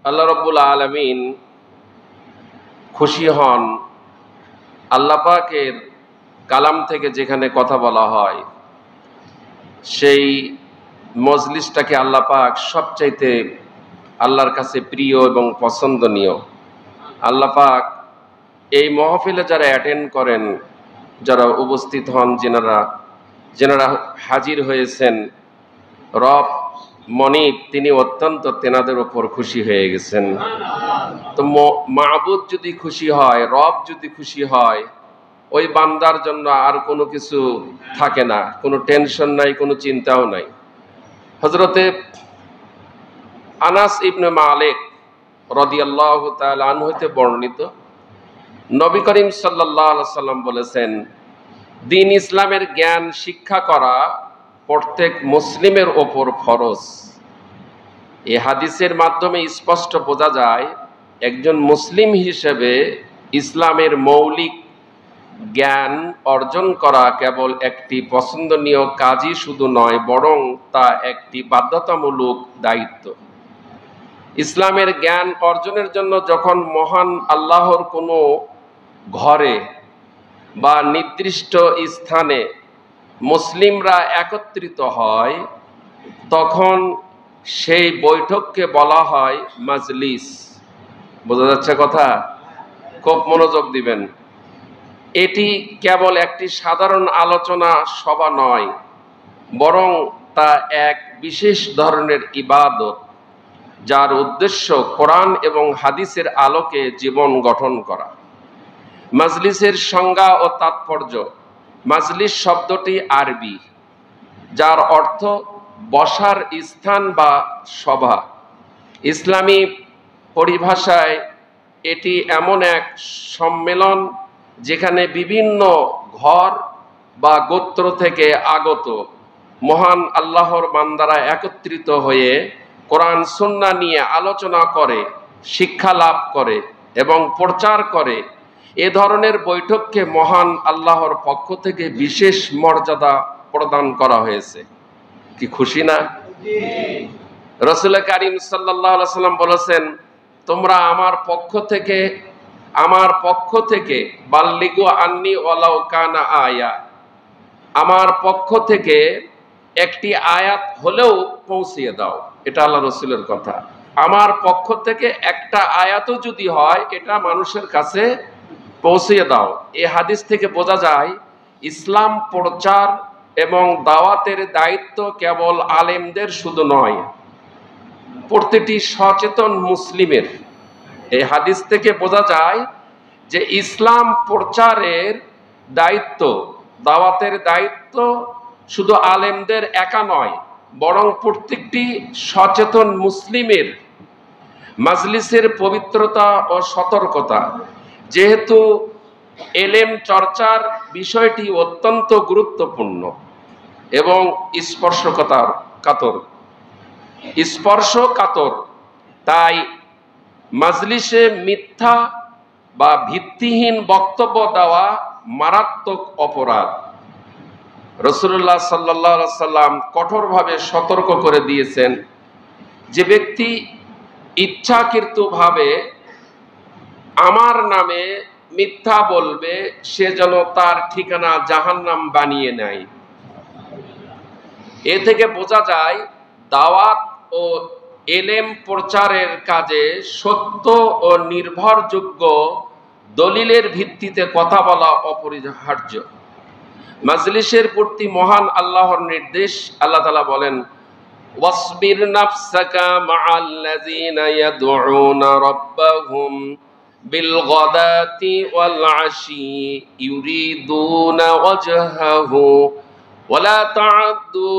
আল্লাহ রাব্বুল আলামিন খুশি হন আল্লাহ পাকের কালাম থেকে যেখানে কথা বলা হয় সেই মজলিসটাকে আল্লাহ পাক সবচাইতে আল্লাহর কাছে প্রিয় এবং পছন্দনীয়। আল্লাহ পাক এই মহফিলে যারা অ্যাটেন্ড করেন, যারা উপস্থিত হন, যেনারা হাজির হয়েছেন, রব মনিব তিনি অত্যন্ত তেনাদের ওপর খুশি হয়ে গেছেন। তো মাবুদ যদি খুশি হয়, রব যদি খুশি হয়, ওই বান্দার জন্য আর কোনো কিছু থাকে না, কোনো টেনশন নাই, কোনো চিন্তাও নাই। হযরতে আনাস ইবনে মালিক রাদিয়াল্লাহু তাআলা আনহু হতে বর্ণিত, নবী করিম সাল্লাল্লাহু আলাইহি সাল্লাম বলেছেন, দ্বীন ইসলামের জ্ঞান শিক্ষা করা প্রত্যেক মুসলিমের ওপর ফরজ। এই হাদিসের মাধ্যমে স্পষ্ট বোঝা যায় একজন মুসলিম হিসেবে ইসলামের মৌলিক জ্ঞান অর্জন করা কেবল একটি পছন্দনীয় কাজই শুধু নয়, বরং তা একটি বাধ্যতামূলক দায়িত্ব। ইসলামের জ্ঞান অর্জনের জন্য যখন মহান আল্লাহর কোনো ঘরে বা নির্দিষ্ট স্থানে মুসলিমরা একত্রিত হয়, তখন সেই বৈঠককে বলা হয় মাজলিস। বোঝা যাচ্ছে কথা? খুব মনোযোগ দিবেন। এটি কেবল একটি সাধারণ আলোচনা সভা নয়, বরং তা এক বিশেষ ধরনের ইবাদত, যার উদ্দেশ্য কোরআন এবং হাদিসের আলোকে জীবন গঠন করা। মাজলিসের সংজ্ঞা ও তাৎপর্য। মাজলিস শব্দটি আরবি, যার অর্থ বসার স্থান বা সভা। ইসলামী পরিভাষায় এটি এমন এক সম্মেলন যেখানে বিভিন্ন ঘর বা গোত্র থেকে আগত মহান আল্লাহর বান্দারা একত্রিত হয়ে কোরআন সুন্নাহ নিয়ে আলোচনা করে, শিক্ষা লাভ করে এবং প্রচার করে। এ ধরনের বৈঠককে মহান আল্লাহর পক্ষ থেকে বিশেষ মর্যাদা প্রদান করা হয়েছে। কি খুশি না? রাসূল কারীম সাল্লাল্লাহু আলাইহি সাল্লাম বলেছেন, তোমরা আমার পক্ষ থেকে বাল্লিগু আন্নি ওয়ালাউ কানা আয়া, আমার পক্ষ থেকে একটি আয়াত হলেও পৌঁছিয়ে দাও। এটা আল্লাহ রাসূলের কথা। আমার পক্ষ থেকে একটা আয়াতও যদি হয়, এটা মানুষের কাছে পৌঁছিয়ে দাও। এই হাদিস থেকে বোঝা যায় ইসলাম প্রচার এবং দাওয়াতের দায়িত্ব কেবল আলেমদের শুধু নয়, প্রতিটি সচেতন মুসলিমের। এই হাদিস থেকে বোঝা যায় যে ইসলাম প্রচারের দায়িত্ব, দাওয়াতের দায়িত্ব শুধু আলেমদের একা নয়, বরং প্রত্যেকটি সচেতন মুসলিমের। মাজলিসের পবিত্রতা ও সতর্কতা। যেহেতু এলেম চর্চার বিষয়টি অত্যন্ত গুরুত্বপূর্ণ এবং স্পর্শকাতর, তাই মাজলিসে মিথ্যা বা ভিত্তিহীন বক্তব্য দেওয়া মারাত্মক অপরাধ। রাসূলুল্লাহ সাল্লাল্লাহু আলাইহি সাল্লাম কঠোরভাবে সতর্ক করে দিয়েছেন, যে ব্যক্তি ইচ্ছাকৃতভাবে আমার নামে মিথ্যা বলবে, সে যেন তার ঠিকানা জাহান্নাম বানিয়ে নেয়। এ থেকে বোঝা যায় দাওয়াত ও এলেম প্রচারের কাজে সত্য ও নির্ভরযোগ্য দলিলের ভিত্তিতে কথা বলা অপরিহার্য। মাজলিসের প্রতি মহান আল্লাহর নির্দেশ। আল্লাহ তাআলা বলেন, ওয়াসবির নাফসাকা মাআল্লাযীনা ইয়াদউনা রাব্বাহুম বিল গাদাতি ওয়াল আশি ইউরিদুনা ওয়াজহাহু ওয়ালা তা'আদ্দু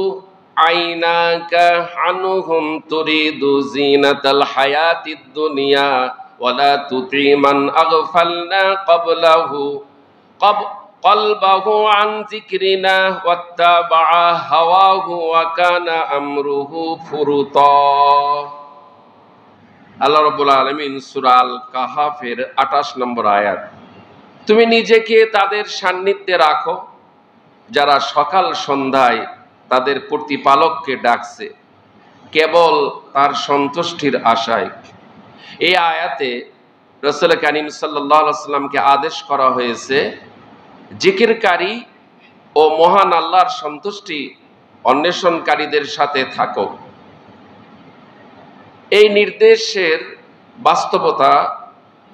আইনাকা আনহুম তুরিদু যিনাতাল হায়াতিদ দুনিয়া ওয়ালা তুতি মান আগফালনা কলবাহু আন যিকরিনা ওয়াত্তাবা হাওয়াহু ওয়া কানা আমরুহু ফুরুতা। আল্লাহ রাব্বুল আলামিন সূরা আল কাহাফের 28 নম্বর আয়াত। তুমি নিজেকে তাদের সান্নিধ্যে রাখো যারা সকাল সন্ধ্যায় তাদের প্রতিপালককে ডাকছে কেবল তার সন্তুষ্টির আশায়। এই আয়াতে রাসূল কারীম সাল্লাল্লাহু আলাইহি ওয়াসাল্লামকে আদেশ করা হয়েছে জিকিরকারী ও মহান আল্লাহর সন্তুষ্টি অন্বেষণকারীদের সাথে থাকো। এই নির্দেশের বাস্তবতা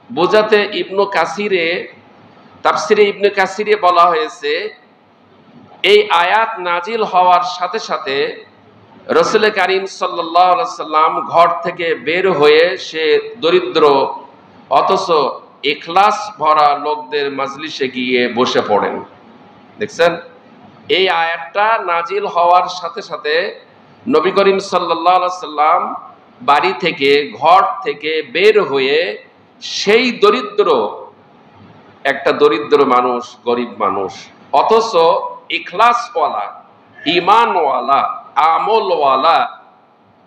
বোঝাতে তাফসিরে ইবনে কাসিরে বলা হয়েছে, এই আয়াত নাজিল হওয়ার সাথে সাথে রাসূল কারীম সাল্লাল্লাহু আলাইহি ওয়াসাল্লাম ঘর থেকে বের হয়ে সে দরিদ্র অথচ ইখলাস ভরা লোকদের মাজলিসে গিয়ে বসে পড়েন। দেখছেন, এই আয়াতটা নাজিল হওয়ার সাথে সাথে নবী করিম সাল্লাল্লাহু আলাইহি ওয়াসাল্লাম বাড়ি থেকে ঘর থেকে বের হয়ে সেই একটা দরিদ্র মানুষ, গরিব মানুষ অথচ ইখলাসওয়ালা, ঈমানওয়ালা, আমলওয়ালা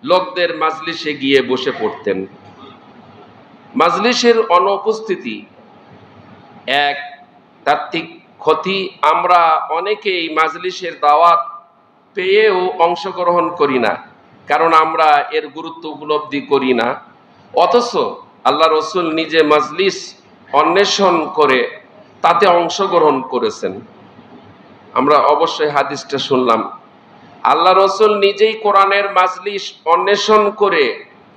লোকদের মাজলিসে গিয়ে বসে পড়তেন। মাজলিসের অনুপস্থিতি এক তাত্ত্বিক ক্ষতি। আমরা অনেকেই মাজলিসের দাওয়াত পেয়েও অংশগ্রহণ করি না, কারণ আমরা এর গুরুত্ব উপলব্ধি করি না। অথচ আল্লাহ রসুল নিজে মাজলিস অন্বেষণ করে তাতে অংশগ্রহণ করেছেন। আমরা অবশ্যই হাদিসটা শুনলাম, আল্লাহ রসুল নিজেই কোরআনের মাজলিস অন্বেষণ করে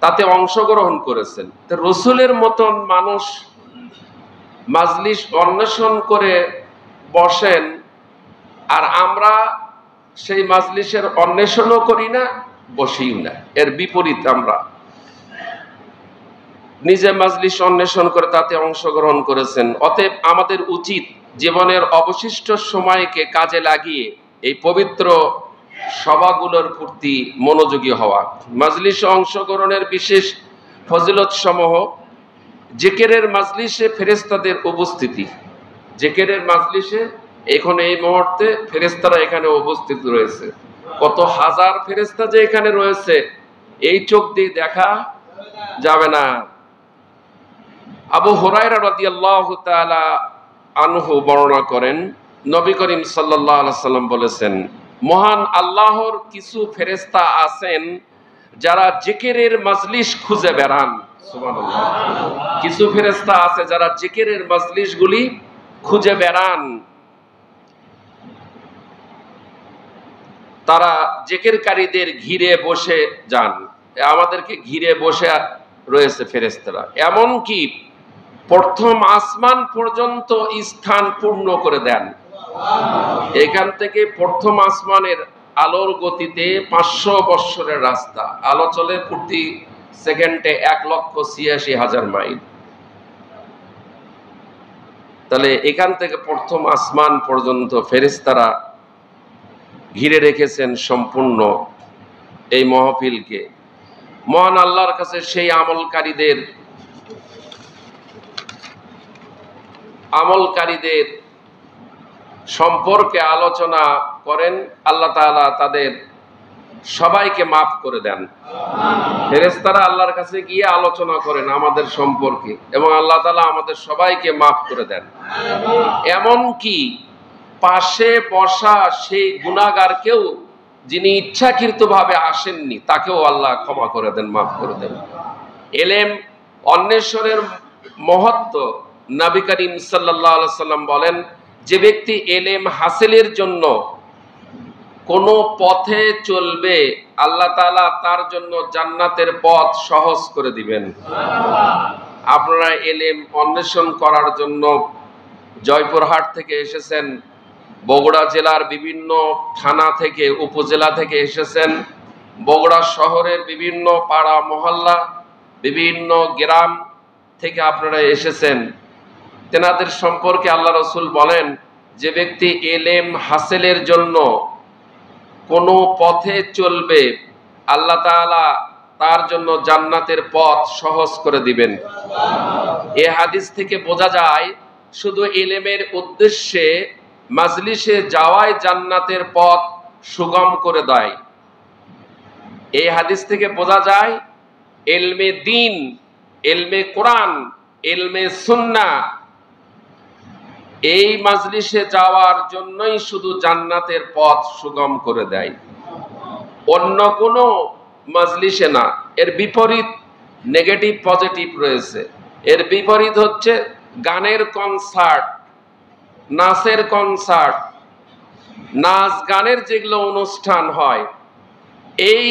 তাতে অংশগ্রহণ করেছেন। তো রসুলের মতন মানুষ মাজলিস অন্বেষণ করে বসেন, আর আমরা সেই মাজলিসের অন্বেষণও করি না, বসিও না। এর বিপরীত, আমরা নিজে মাজলিস অন্বেষণ করে তাতে অংশগ্রহণ করেছেন। অতএব আমাদের উচিত জীবনের অবশিষ্ট সময়কে কাজে লাগিয়ে এই পবিত্র সভাগুলোর প্রতি মনোযোগী হওয়া। মাজলিসে অংশগ্রহণের বিশেষ ফজিলত সমূহ: জিকিরের মাজলিসে ফেরেশতাদের উপস্থিতি। জিকিরের মাজলিসে এখন এই মুহূর্তে ফেরেশতারা এখানে উপস্থিত রয়েছে। কত হাজার ফেরেশতা যে এখানে রয়েছে এই চোখ দিয়ে দেখা যাবে না। আবু হুরায়রা রাদিয়াল্লাহু তাআলা আনহু বর্ণনা করেন, নবী করিম সাল্লাল্লাহু আলাইহি ওয়াসাল্লাম বলেছেন, মহান আল্লাহর কিছু ফেরেশতা আছেন যারা জিকিরের মাজলিস খুঁজে বেড়ান। সুবহানাল্লাহ। কিছু ফেরেশতা আছে যারা জিকিরের মাজলিসগুলি খুঁজে বেড়ান। তারা জিকিরকারীদের ঘিরে বসে যান। আমাদেরকে ঘিরে বসে রয়েছে ফেরেশতারা, এমনকি প্রথম আসমান পর্যন্ত স্থান পূর্ণ করে দেন। এখান থেকে প্রথম আসমানের আলোর গতিতে 500 বৎসরের রাস্তা, আলো চলে প্রতি সেকেন্ডে 1,86,000 মাইল। তাহলে এখান থেকে প্রথম আসমান পর্যন্ত ফেরেশতারা ঘিরে রেখেছেন সম্পূর্ণ এই মাহফিলকে। মহান আল্লাহর কাছে সেই আমলকারীদের সম্পর্কে আলোচনা করেন। আল্লাহ তাআলা তাদের সবাইকে মাফ করে দেন। ফেরেশতারা আল্লাহর কাছে গিয়ে আলোচনা করেন আমাদের সম্পর্কে, এবং আল্লাহ তাআলা আমাদের সবাইকে মাফ করে দেন। এমনকি পাশে বসা সেই গুনাহগারকেও, যিনি ইচ্ছাকৃতভাবে আসেননি, তাকেও আল্লাহ ক্ষমা করে দেন, মাফ করে দেন। ইলম অন্বেষণের মহত্ব নবী করিম সাল্লাল্লাহু আলাইহি ওয়াসাল্লাম বলেন, যে ব্যক্তি ইলম হাসিলের জন্য কোনো পথে চলবে, আল্লাহ তাআলা তার জন্য জান্নাতের পথ সহজ করে দিবেন। আপনারা ইলম অন্বেষণ করার জন্য জয়পুরহাট থেকে এসেছেন, বগুড়া জেলার বিভিন্ন থানা থেকে, উপজেলা থেকে এসেছেন, বগুড়া শহরের বিভিন্ন পাড়া মহল্লা, বিভিন্ন গ্রাম থেকে আপনারা এসেছেন। তেনাদের সম্পর্কে আল্লাহ রসুল বলেন, যে ব্যক্তি ইলম হাসিলের জন্য কোনো পথে চলবে, আল্লাহ তাআলা তার জন্য জান্নাতের পথ সহজ করে দিবেন। এই হাদিস থেকে বোঝা যায়, শুধু ইলমের উদ্দেশ্যে মাজলিসে যাওয়াই জান্নাতের পথ সুগম করে দেয়। এই হাদিস থেকে বোঝা যায়, ইলমে দ্বীন, ইলমে কোরআন, ইলমে সুন্নাহ, এই মাজলিসে যাওয়ার জন্যই শুধু জান্নাতের পথ সুগম করে দেয়, অন্য কোনো মাজলিসে না। এর বিপরীত নেগেটিভ পজিটিভ রয়েছে। এর বিপরীত হচ্ছে গানের কনসার্ট, নাচের কনসার্ট, নাচ গানের যেগুলো অনুষ্ঠান হয়, এই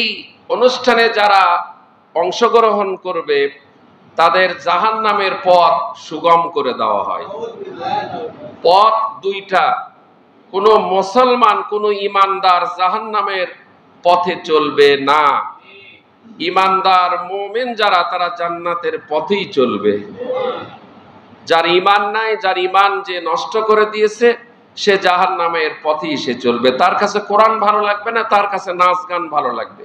অনুষ্ঠানে যারা অংশগ্রহণ করবে তাদের জাহান্নামের পথ সুগম করে দেওয়া হয়। পথ দুইটা, কোন মুসলমান, কোন ইমানদার জাহান্নামের পথে চলবে না। ইমানদার মুমিন যারা, তারা জান্নাতের পথেই চলবে। যার ইমান নাই, যার ইমান যে নষ্ট করে দিয়েছে, সে জাহান্নামের পথেই সে চলবে। তার কাছে কোরআন ভালো লাগবে না, তার কাছে নাচ গান ভালো লাগবে।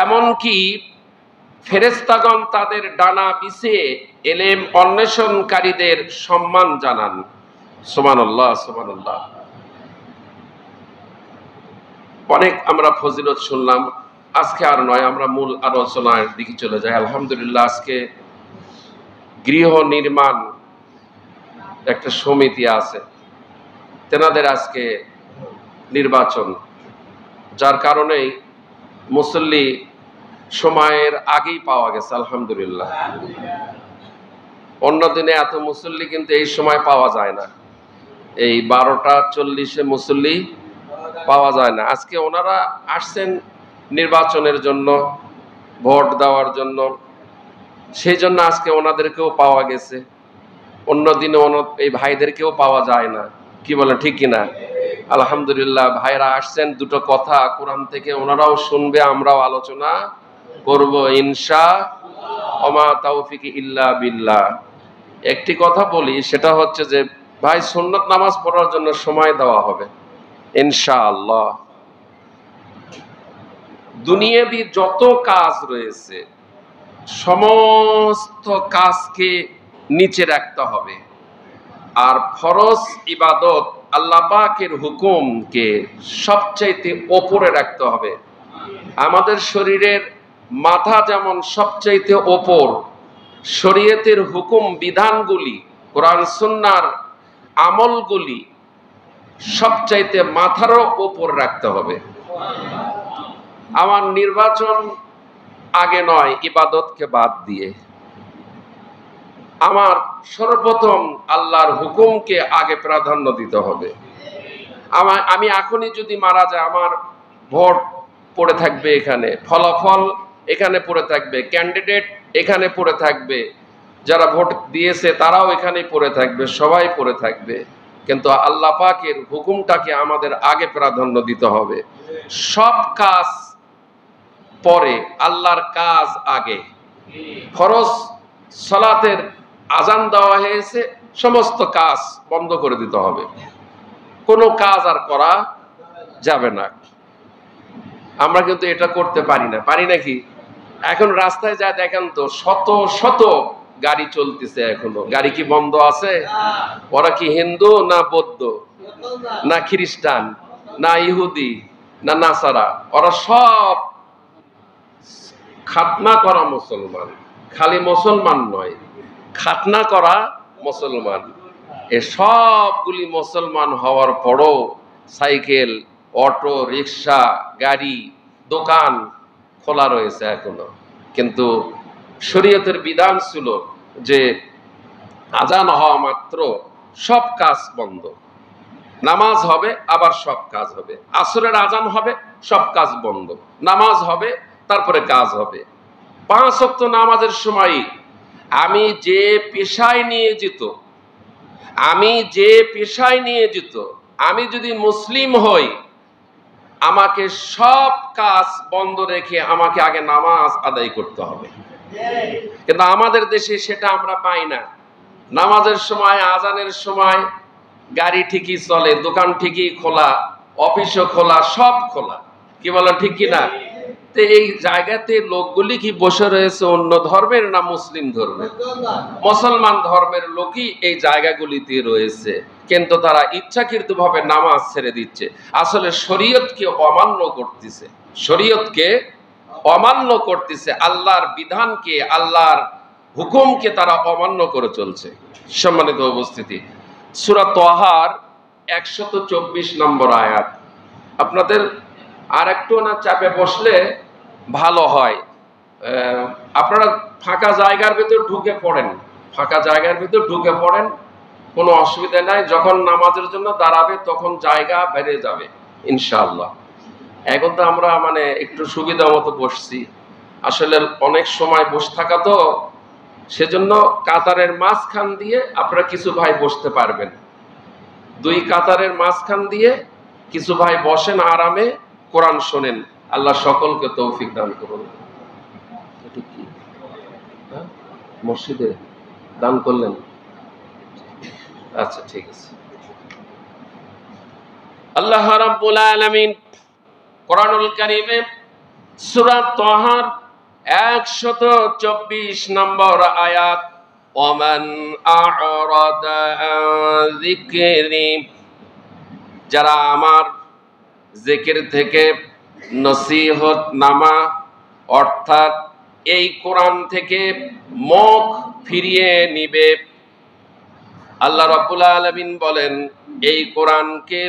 এমনকি ফেরেশতাগণ তাদের ডানা পিছিয়ে এলেম অন্বেষণকারীদের সম্মান জানান। সুবহানাল্লাহ, সুবহানাল্লাহ। অনেক আমরা ফজিলত শুনলাম, আজকে আর নয়, আমরা মূল আলোচনার দিকে চলে যাই। আলহামদুলিল্লাহ, আজকে গৃহ নির্মাণ একটা সমিতি আছে, তেনাদের আজকে নির্বাচন, যার কারণেই মুসল্লি সময়ের আগেই পাওয়া গেছে আলহামদুলিল্লাহ। অন্য দিনে এত মুসল্লি কিন্তু এই সময় পাওয়া যায় না, এই 12টা 40-এ মুসল্লি পাওয়া যায় না। আজকে ওনারা আসছেন নির্বাচনের জন্য, ভোট দেওয়ার জন্য, সেই জন্য আজকে ওনাদেরকেও পাওয়া গেছে। অন্য দিনে এই ভাইদেরকেও পাওয়া যায় না, কি বলেন ঠিক কিনা? আলহামদুলিল্লাহ, ভাইরা আসছেন, দুটো কথা কোরআন থেকে ওনারাও শুনবে, আমরাও আলোচনা করব ইনশাআল্লাহ। ওমা তাওফিক ইল্লা বিল্লাহ। একটি কথা বলি, সেটা হচ্ছে যে ভাই, সুন্নত নামাজ পড়ার জন্য সময় দেওয়া হবে ইনশাআল্লাহ। দুনিয়াবি যত কাজ রয়েছে সমস্ত কাজকে নিচে রাখতে হবে, আর ফরজ ইবাদত আল্লাহ পাকের হুকুমকে সবচাইতে ওপরে রাখতে হবে। আমাদের শরীরের মাথা যেমন সবচাইতে ওপর, শরীয়তের হুকুম বিধানগুলি, কোরআন সুন্নাহর আমলগুলি সবচাইতে মাথারও ওপর রাখতে হবে। আমার নির্বাচন আগে নয় ইবাদতকে বাদ দিয়ে, আমার সর্বপ্রথম আল্লাহর হুকুমকে আগে প্রাধান্য দিতে হবে। আমি এখনই যদি মারা যায়, আমার ভোট পড়ে থাকবে এখানে, ফলাফল এখানে পড়ে থাকবে, ক্যান্ডিডেট এখানে পড়ে থাকবে, যারা ভোট দিয়েছে তারাও এখানে পড়ে থাকবে, সবাই পড়ে থাকবে। কিন্তু আল্লাহ পাকের হুকুমটাকে আমাদের আগে প্রাধান্য দিতে হবে। সব কাজ পরে, আল্লাহর কাজ আগে। ফরজ সালাতের আজান দেওয়া হয়েছে, সমস্ত কাজ বন্ধ করে দিতে হবে, কোনো কাজ আর করা যাবে না। আমরা কিন্তু এটা করতে পারি না, পারি নাকি? এখন রাস্তায় যা দেখেন তো, শত শত গাড়ি চলতেছে, এখনো গাড়ি কি বন্ধ আছে? ওরা কি হিন্দু না বৌদ্ধ না খ্রিস্টান না ইহুদি না নাসারা? ওরা সব খাতনা করা মুসলমান। খালি মুসলমান নয়, খাতনা করা মুসলমান। এ সবগুলি মুসলমান হওয়ার পরও সাইকেল, অটো, রিক্সা, গাড়ি, দোকান খোলা রয়েছে এখনো। কিন্তু শরীয়তের বিধান ছিল যে আজান হওয়া মাত্র সব কাজ বন্ধ, নামাজ হবে আবার সব কাজ হবে, আসরের আজান হবে সব কাজ বন্ধ, নামাজ হবে তারপরে কাজ হবে। 5 ওয়াক্ত নামাজের সময় আমি যে পেশায় নিয়োজিত, আমি যদি মুসলিম হই, আমাকে সব কাজ বন্ধ রেখে আমাকে আগে নামাজ আদায় করতে হবে। কিন্তু আমাদের দেশে সেটা আমরা পাই না। নামাজের সময়, আজানের সময় গাড়ি ঠিকই চলে, দোকান ঠিকই খোলা, অফিসও খোলা, সব খোলা, কি বলেন ঠিক কিনা? তো এই জায়গাতে লোকগুলি কি বসে রয়েছে অন্য ধর্মের না মুসলিম ধর্মের? মুসলমান ধর্মের লোকই এই জায়গাগুলিতে রয়েছে, কিন্তু তারা ইচ্ছাকৃতভাবে নামাজ ছেড়ে দিচ্ছে। আসলে শরীয়তকে অমান্য করতেছে, আল্লাহর বিধানকে, আল্লাহর হুকুমকে তারা অমান্য করে চলছে। সম্মানিত উপস্থিতি, সূরা তাহার 124 নম্বর আয়াত। আপনাদের আর একটু না চাপে বসলে ভালো হয়, আপনারা ফাঁকা জায়গার ভিতর ঢুকে পড়েন, ফাঁকা জায়গার ভিতর ঢুকে পড়েন, কোনো অসুবিধা নাই। যখন নামাজের জন্য দাঁড়াবে তখন জায়গা বেড়ে যাবে ইনশাআল্লাহ। এখন তো আমরা মানে একটু সুবিধা মতো বসছি, আসলে অনেক সময় বসে থাকা তো, সেজন্য কাতারের মাঝখান দিয়ে আপনারা কিছু ভাই বসতে পারবেন। দুই কাতারের মাঝখান দিয়ে কিছু ভাই বসেন, আরামে কোরআন শোনেন। আল্লাহ সকলকে তৌফিক দান করুন। এটা কি মসজিদে দান করলেন? আচ্ছা, ঠিক আছে। আল্লাহ রাব্বুল আলামিন কোরআনুল কারীমে সূরা তাহার 124 নম্বর আয়াত, ওমান আ'রাদা আন যিকরি, যারা আমার জিকির থেকে নসিহত নামা অর্থাৎ এই কোরআন থেকে মুখ ফিরিয়ে নিবে। আল্লাহ রাব্বুল আলামিন বলেন, এই কোরআনকে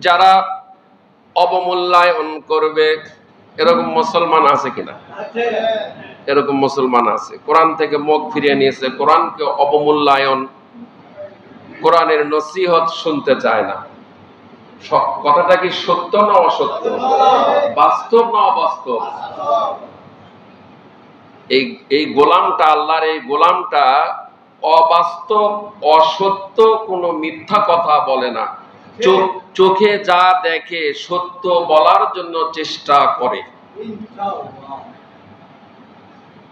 যারা অবমূল্যায়ন করবে, এরকম মুসলমান আছে কিনা? এরকম মুসলমান আছে কোরআন থেকে মুখ ফিরিয়ে নিয়েছে, কোরআনকে অবমূল্যায়ন, কোরআনের নসিহত শুনতে চায় না। কথাটা কি সত্য না অসত্য? বাস্তব না অবাস্তব? এই গোলামটা, আল্লাহর এই গোলামটা অবাস্তব অসত্য কোনো মিথ্যা কথা বলে না, চোখে যা দেখে সত্য বলার জন্য চেষ্টা করে।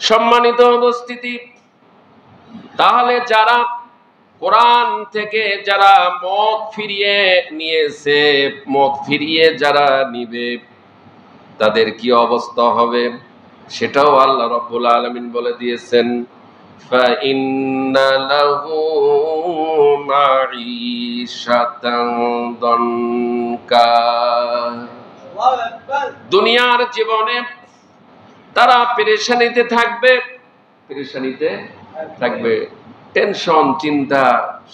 সম্মানিত উপস্থিতি, তাহলে যারা কোরআন থেকে যারা মুখ ফিরিয়ে নিয়েছে, মুখ ফিরিয়ে যারা নিবে, তাদের কি অবস্থা হবে সেটাও আল্লাহ রাব্বুল আলামিন বলে দিয়েছেন। ফাইন্না লাহু মাঈশাতান দানকা, দুনিয়ার জীবনে তারা পেরেশানিতে থাকবে, পেরেশানিতে থাকবে, টেনশন, চিন্তা,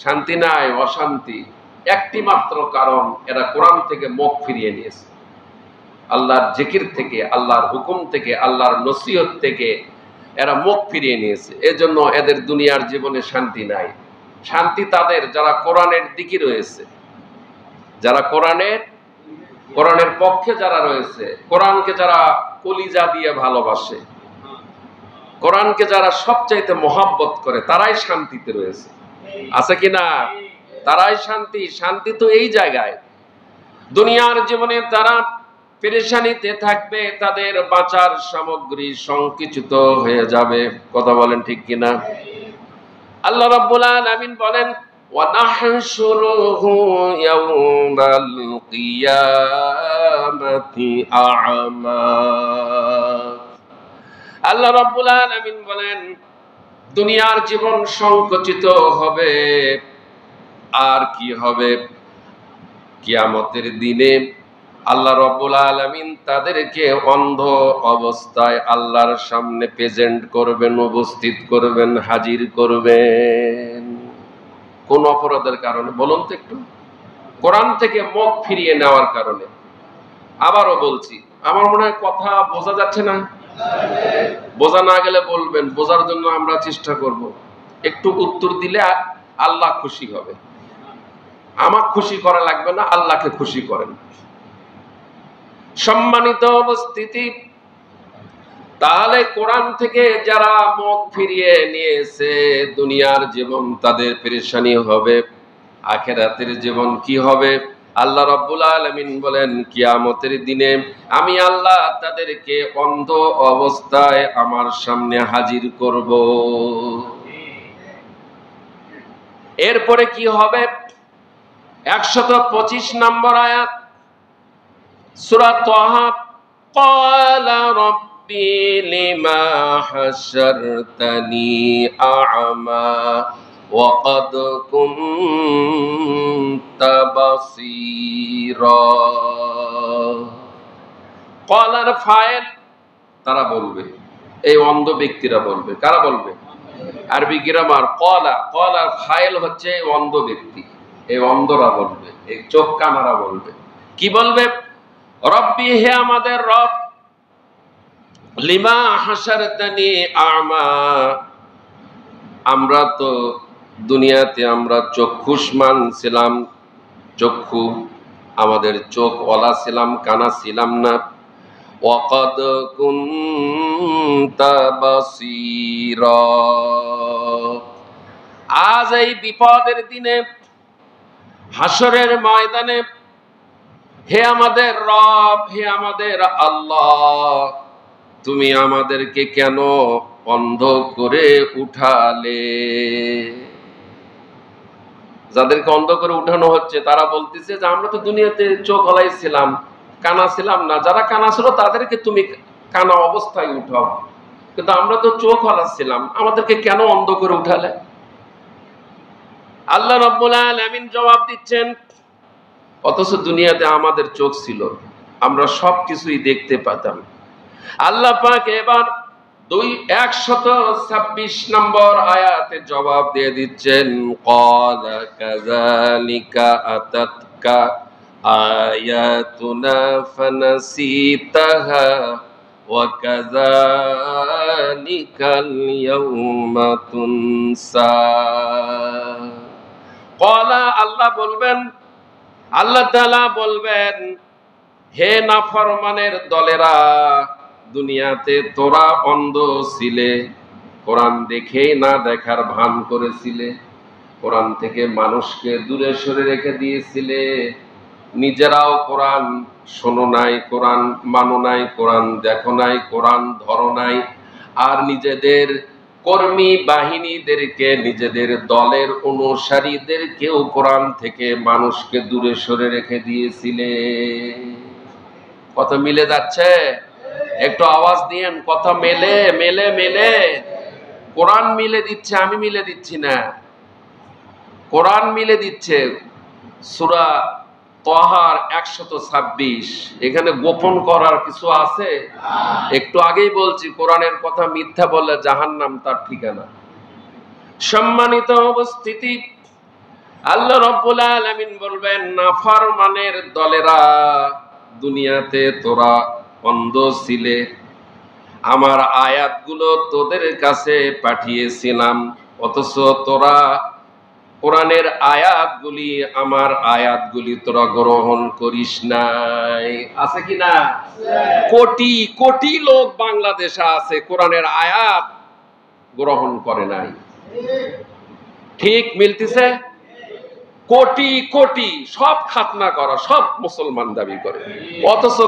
শান্তি নাই, অশান্তি। একটি মাত্র কারণ, এরা কোরআন থেকে মুখ ফিরিয়ে নিয়েছে, আল্লাহর জিকির থেকে, আল্লাহর হুকুম থেকে, আল্লাহর নসিহত থেকে এরা মুখ ফিরিয়ে নিয়েছে। এজন্য এদের দুনিয়ার জীবনে শান্তি নাই। শান্তি তাদের যারা কোরআনের দিকে রয়েছে, যারা কোরআনের পক্ষে যারা রয়েছে, কোরআনকে যারা কলিজা দিয়ে ভালোবাসে, কোরআনকে যারা সবচাইতে মহব্বত করে, তারাই শান্তিতে রয়েছে। আছে কিনা? তারাই শান্তি। শান্তি তো এই জায়গায়। দুনিয়ার জীবনে তারা পেরেশানিতে থাকবে, তাদের বাঁচার সামগ্রী সংকুচিত হয়ে যাবে। কথা বলেন ঠিক কিনা? আল্লাহ রাব্বুল আলামিন বলেন, ওয়া নাহশুরুহু ইয়াওমাল কিয়ামাতি আ'মা। আল্লাহ রাব্বুল আলামিন বলেন, দুনিয়ার জীবন সংকুচিত হবে, আর কি হবে? কিয়ামতের দিনে আল্লাহ রাব্বুল আলামিন তাদেরকে অন্ধ অবস্থায় আল্লাহর সামনে প্রেজেন্ট করবেন, উপস্থিত করবেন, হাজির করবেন। কোন অপরাধের কারণে বলুন তো একটু? কোরআন থেকে মুখ ফিরিয়ে নেওয়ার কারণে। আবারও বলছি, আমার মনে হয় কথা বোঝা যাচ্ছে না? বোঝা না গেলে বলবেন, বোঝার জন্য আমরা চেষ্টা করব। একটু উত্তর দিলে আল্লাহ খুশি হবে। আমাকে খুশি করা লাগবে না, আল্লাহকে খুশি করেন। সম্মানিত উপস্থিতি, তাহলে কোরআন থেকে যারা মুখ ফিরিয়ে নিয়েছে, দুনিয়ার জীবন তাদের পেরেশানি হবে, আখিরাতের জীবন কি হবে? আল্লাহ রাব্বুল আলামিন বলেন, কিয়ামতের দিনে আমি আল্লাহ তাদেরকে অন্ধ অবস্থায় আমার সামনে হাজির করব। এরপরে কি হবে? 125 নম্বর আয়াত, সূরা তাহা। ক্বালা রাব্বি লিমা হাশারতানি আ'মা ওয়া ক্বাদ কুনতা বাসীরা। ক্বালার ফাইল তারা বলবে, এই অন্ধ ব্যক্তিরা বলবে। কারা বলবে? আরবি গ্রামার ক্বালার ফাইল হচ্ছে অন্ধ ব্যক্তি, এই অন্ধরা বলবে, এই চোখ কানারা বলবে। কি বলবে? রব্বি, হে আমাদের রব, লিমা হাসারতানি আমা, আমরা তো দুনিয়াতে আমরা চক্ষুষ্মান ছিলাম, চক্ষু আমাদের চোখ ওয়ালা ছিলাম, কানা ছিলাম না। ওয়াকাদ কুনতা বাসীরা, আজ এই বিপদের দিনে হাসরের ময়দানে হে আমাদের রব, হে আমাদের আল্লাহ, তুমি আমাদেরকে কেন অন্ধ করে উঠালে? যাদেরকে অন্ধ করে উঠানো হচ্ছে তারা বলতেছে যে আমরা তো দুনিয়াতে চোখ হলাই ছিলাম, কানা ছিলাম না। যারা কানা ছিল তাদেরকে তুমি কানা অবস্থায় উঠাও, কিন্তু আমরা তো চোখ হলা ছিলাম, আমাদেরকে কেন অন্ধ করে উঠালে? আল্লাহ রাব্বুল আলামিন জবাব দিচ্ছেন, অথচ দুনিয়াতে আমাদের চোখ ছিল, আমরা সবকিছুই দেখতে পেতাম। আল্লাহ পাক এবার 126 নম্বর আয়াতে জবাব দিয়ে দিচ্ছেন, ক্বালা কাযালিকা আতাতকা আয়াতুনা ফানাসিতাহা ওয়া কাযালিকাল ইয়াউমা তুনসা। ক্বালা, আল্লাহ বলবেন, আল্লাহ তাআলা বলবেন, হে নাফরমানের দলেরা, দুনিয়াতে তোরা অন্ধ ছিলে, কোরআন দেখেই না দেখার ভান করেছিলে, কোরআন থেকে মানুষকে দূরে সরে রেখে দিয়েছিলে, নিজেরাও কোরআন শোনো নাই, কোরআন মানো নাই, কোরআন দেখো নাই, কোরআন ধরো নাই, আর নিজেদের কর্মী বাহিনীদেরকে, নিজেদের দলের অনুসারীদেরকেও কোরআন থেকে মানুষকে দূরে সরে রেখে দিয়েছিলে। কথা মিলে যাচ্ছে? একটু আওয়াজ দিয়েন, কথা মেলে মেলে মেলে। কোরআন মিলে দিচ্ছে, আমি মিলে দিচ্ছি না, কোরআন মিলে দিচ্ছে। সূরা তাহার 126, এখানে গোপন করার কিছু আছে? একটু আগেই বলছি, কোরআনের কথা মিথ্যা বললে জাহান্নাম তার ঠিকানা। সম্মানিত উপস্থিতি, আল্লাহ রাব্বুল আলামিন বলবেন, নাফরমানের দলেরা, দুনিয়াতে তোরা অন্ধ ছিলে, আমার আয়াতগুলো তোদের কাছে পাঠিয়েছিলাম, অথচ তোরা কোরআনের আয়াতগুলি, আমার আয়াতগুলি তোরা গ্রহণ করিস নাই। আছে কি না? কোটি কোটি লোক বাংলাদেশে আছে কোরআনের আয়াত গ্রহণ করে নাই। ঠিক মিলতেছে? কোটি কোটি, সব খাতনা করা, সব মুসলমান দাবি করে, অথচ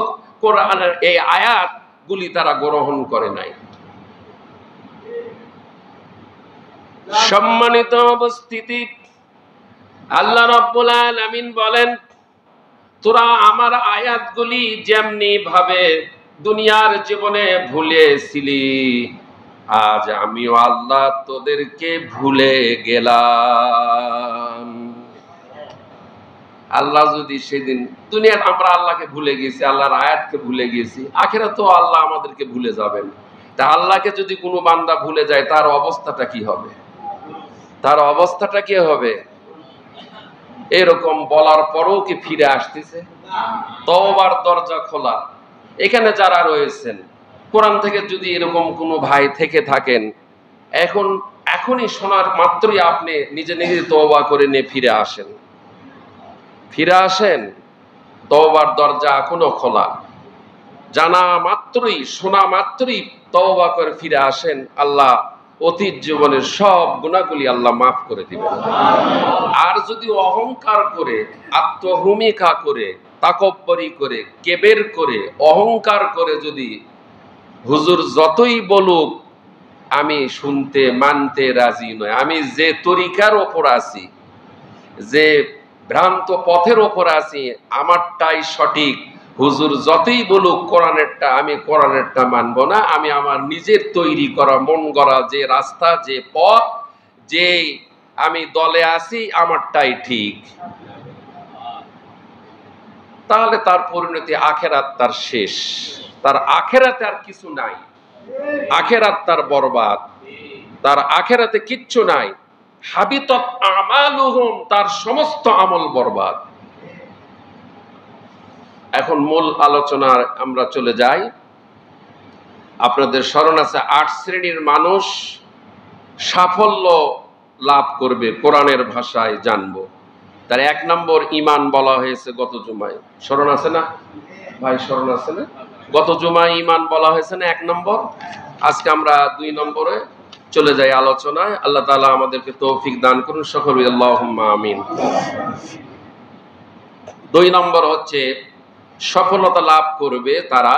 কোরআনের এই আয়াতগুলি তারা গ্রহণ করে নাই। সম্মানিত উপস্থিতি, আল্লাহ রাব্বুল আলামিন বলেন, তোরা আমার আয়াতগুলি যেমনি ভাবে দুনিয়ার জীবনে ভুলেছিলি, আজ আমিও আল্লাহ তোদেরকে ভুলে গেলাম। আল্লাহ যদি সেদিন দুনিয়ার আমরা আল্লাহকে ভুলে গেছি, আল্লাহর আয়াতকে ভুলে গেছি, আখিরাতেও আল্লাহ আমাদেরকে ভুলে যাবেন। তা আল্লাহকে যদি কোনো বান্দা ভুলে যায়, তার অবস্থাটা কি হবে? তার অবস্থাটা কি হবে? এরকম বলার পরেও কি ফিরে আসতেছে? তওবার দরজা খোলা। এখানে যারা রয়েছেন, কোরআন থেকে যদি এরকম কোনো ভাই থেকে থাকেন, এখনই শোনার মাত্রই আপনি নিজে নিজে তওবা করে নিয়ে ফিরে আসেন, ফিরে আসেন। তওবার দরজা এখনো খোলা। জানা মাত্রই, শোনা মাত্রই তওবা করে ফিরে আসেন। আল্লাহ অতীত জীবনের সব গুনাহগুলি আল্লাহ মাফ করে দিবেন। আর যদি অহংকার করে, আত্মভূমিকা করে, তাকব্বরি করে, কেবের করে, অহংকার করে যদি হুজুর যতই বলুক আমি শুনতে মানতে রাজি নয়, আমি যে তরিকার ওপর আছি, যে ভ্রান্ত পথের ওপর আছি, আমারটাই সঠিক, হুজুর যতই বলুক কোরআনেরটা, আমি কোরআনেরটা মানবো না, আমি আমার নিজের তৈরি করা, মন গড়া যে রাস্তা, যে পথ, যে আমি দলে আছি, আমারটাই ঠিক, তাহলে তার পরিণতি আখেরাত তার শেষ। তার আখেরাতে আর কিছু নাই, আখেরাত তার বরবাদ, তার আখেরাতে কিচ্ছু নাই। হাবিতত আমালুহুম, তার সমস্ত আমল বরবাদ। এখন মূল আলোচনায় আমরা চলে যাই। আপনাদের স্মরণ আছে 8 শ্রেণীর মানুষ সাফল্য লাভ করবে কোরআনের ভাষায় জানবো। তার 1 নম্বর ঈমান বলা হয়েছে গত জুমায়, স্মরণ আছে না ভাই? স্মরণ আছে না? গত জুমায় ঈমান বলা হয়েছে না 1 নম্বর। আজকে আমরা 2 নম্বরে চলে যাই আলোচনায়। আল্লাহ তাআলা আমাদেরকে তৌফিক দান করুন সকলে, আল্লাহুম্মা আমিন। 2 নম্বর হচ্ছে সফলতা লাভ করবে তারা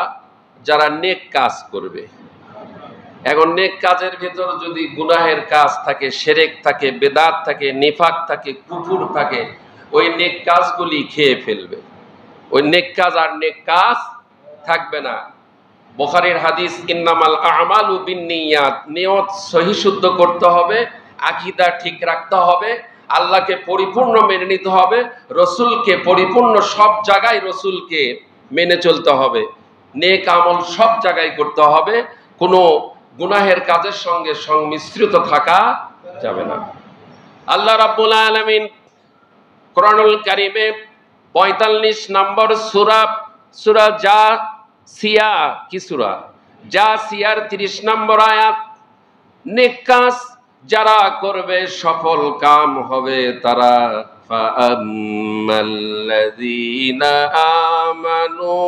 যারা নেক কাজ করবে। এখন নেক কাজের ভেতর যদি গুনাহের কাজ থাকে, শিরক থাকে, বেদাত থাকে, নিফাক থাকে, কুফর থাকে, ওই নেক কাজগুলি খেয়ে ফেলবে। ওই নেক কাজ আর নেক কাজ থাকবে না। বুখারীর হাদিস, ইন্নামাল আমালু বিন্নিয়াত, নিয়ত সহি শুদ্ধ করতে হবে, আকীদা ঠিক রাখতে হবে, আল্লাহকে পরিপূর্ণ মেনে নিতে হবে, রসুলকে পরিপূর্ণ সব জায়গায় রসুলকে মেনে চলতে হবে, নেক আমল সব জায়গায় করতে হবে, কোনো গুনাহের কাজের সঙ্গে সংমিশ্রিত থাকা যাবে না। আল্লাহ রাব্বুল আলামিন কোরআনুল কারীমে 45 নম্বর সূরা জাসিয়া, কি সূরা? জাসিয়ার 30 নম্বর আয়াত, নেক কাজ যারা করবে সফল কাম হবে তারা, ফাআম্মাল্লাযীনা আমানু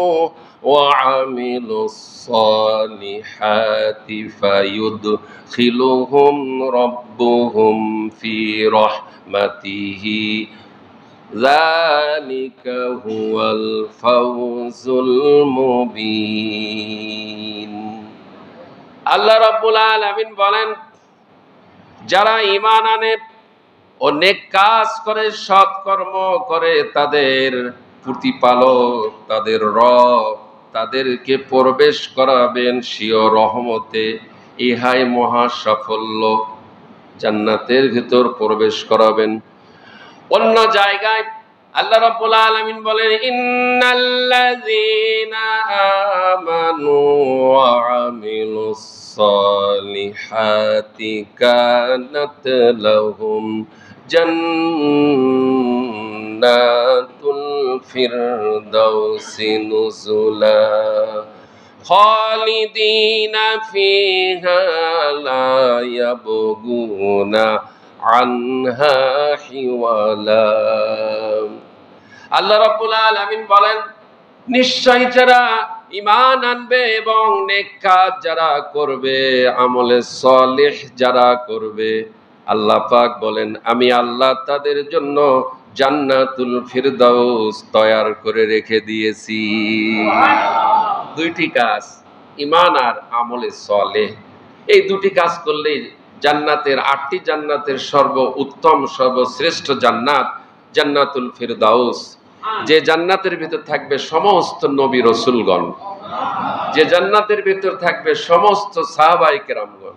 ওয়া আমিলুস সালিহাতি ফায়ুদখিলুহুম রাব্বুহুম ফি রাহমাতিহি যালিকা হুয়াল ফাওজুল মুবিন। আল্লাহ রাব্বুল আলামিন বলেন, যারা ঈমান আনে ও নেক কাজ করে, সৎকর্ম করে, তাদের প্রতিপালক, তাদের রব তাদেরকে প্রবেশ করাবেন স্বীয় রহমতে, ইহাই মহা সাফল্য, জান্নাতের ভিতর প্রবেশ করাবেন। অন্য জায়গায় আল্লাহ রাব্বুল আলামিন বলেন, ইন্নাল্লাযীনা আমানু ওয়া আমিলুস সালিহাতি কানাত লাহুম জান্নাতুল ফিরদাউসি নুজুলা খালিদিনা ফিহা লা ইয়াবগুনা আনহা হিওয়ালা। আল্লাহ রাব্বুল আলামিন বলেন, নিশ্চয় যারা ঈমান আনবে এবং নেক কাজ যারা করবে, আমলে সালেহ যারা করবে, আল্লাহ পাক বলেন আমি আল্লাহ তাদের জন্য জান্নাতুল ফিরদাউস তৈয়ার করে রেখে দিয়েছি। 2টি কাজ, ঈমান আর আমলে সালেহ, এই 2টি কাজ করলেই জান্নাতের 8টি জান্নাতের সর্বোত্তম সর্বশ্রেষ্ঠ জান্নাত জান্নাতুল ফিরদাউস, যে জান্নাতের ভিতর থাকবে সমস্ত নবী রসুলগণ, যে জান্নাতের ভিতর থাকবে সমস্ত সাহাবায়ে কেরামগণ,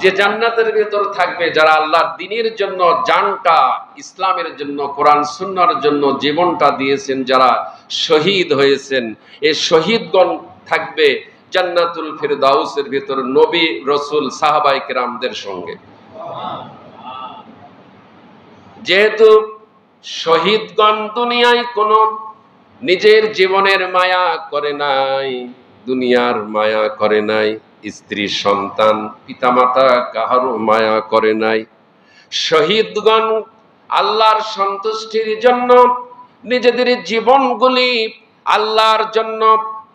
যে জান্নাতের ভিতর থাকবে যারা আল্লাহর দ্বীনের জন্য জানটা, ইসলামের জন্য, কোরআন সুন্নাহর জন্য জীবনটা দিয়েছেন, যারা শহীদ হয়েছেন, এই শহীদগণ থাকবে জান্নাতুল ফিরদাউসের ভিতর নবী রসুল সাহাবায়ে কেরামদের সঙ্গে। যেহেতু শহীদগণ দুনিয়ায় কোনো নিজের জীবনের মায়া করে নাই, দুনিয়ার মায়া করে নাই, স্ত্রী সন্তান পিতামাতা কাহারও মায়া করে নাই, শহীদগণ আল্লাহর সন্তুষ্টির জন্য নিজেদের জীবনগুলি আল্লাহর জন্য,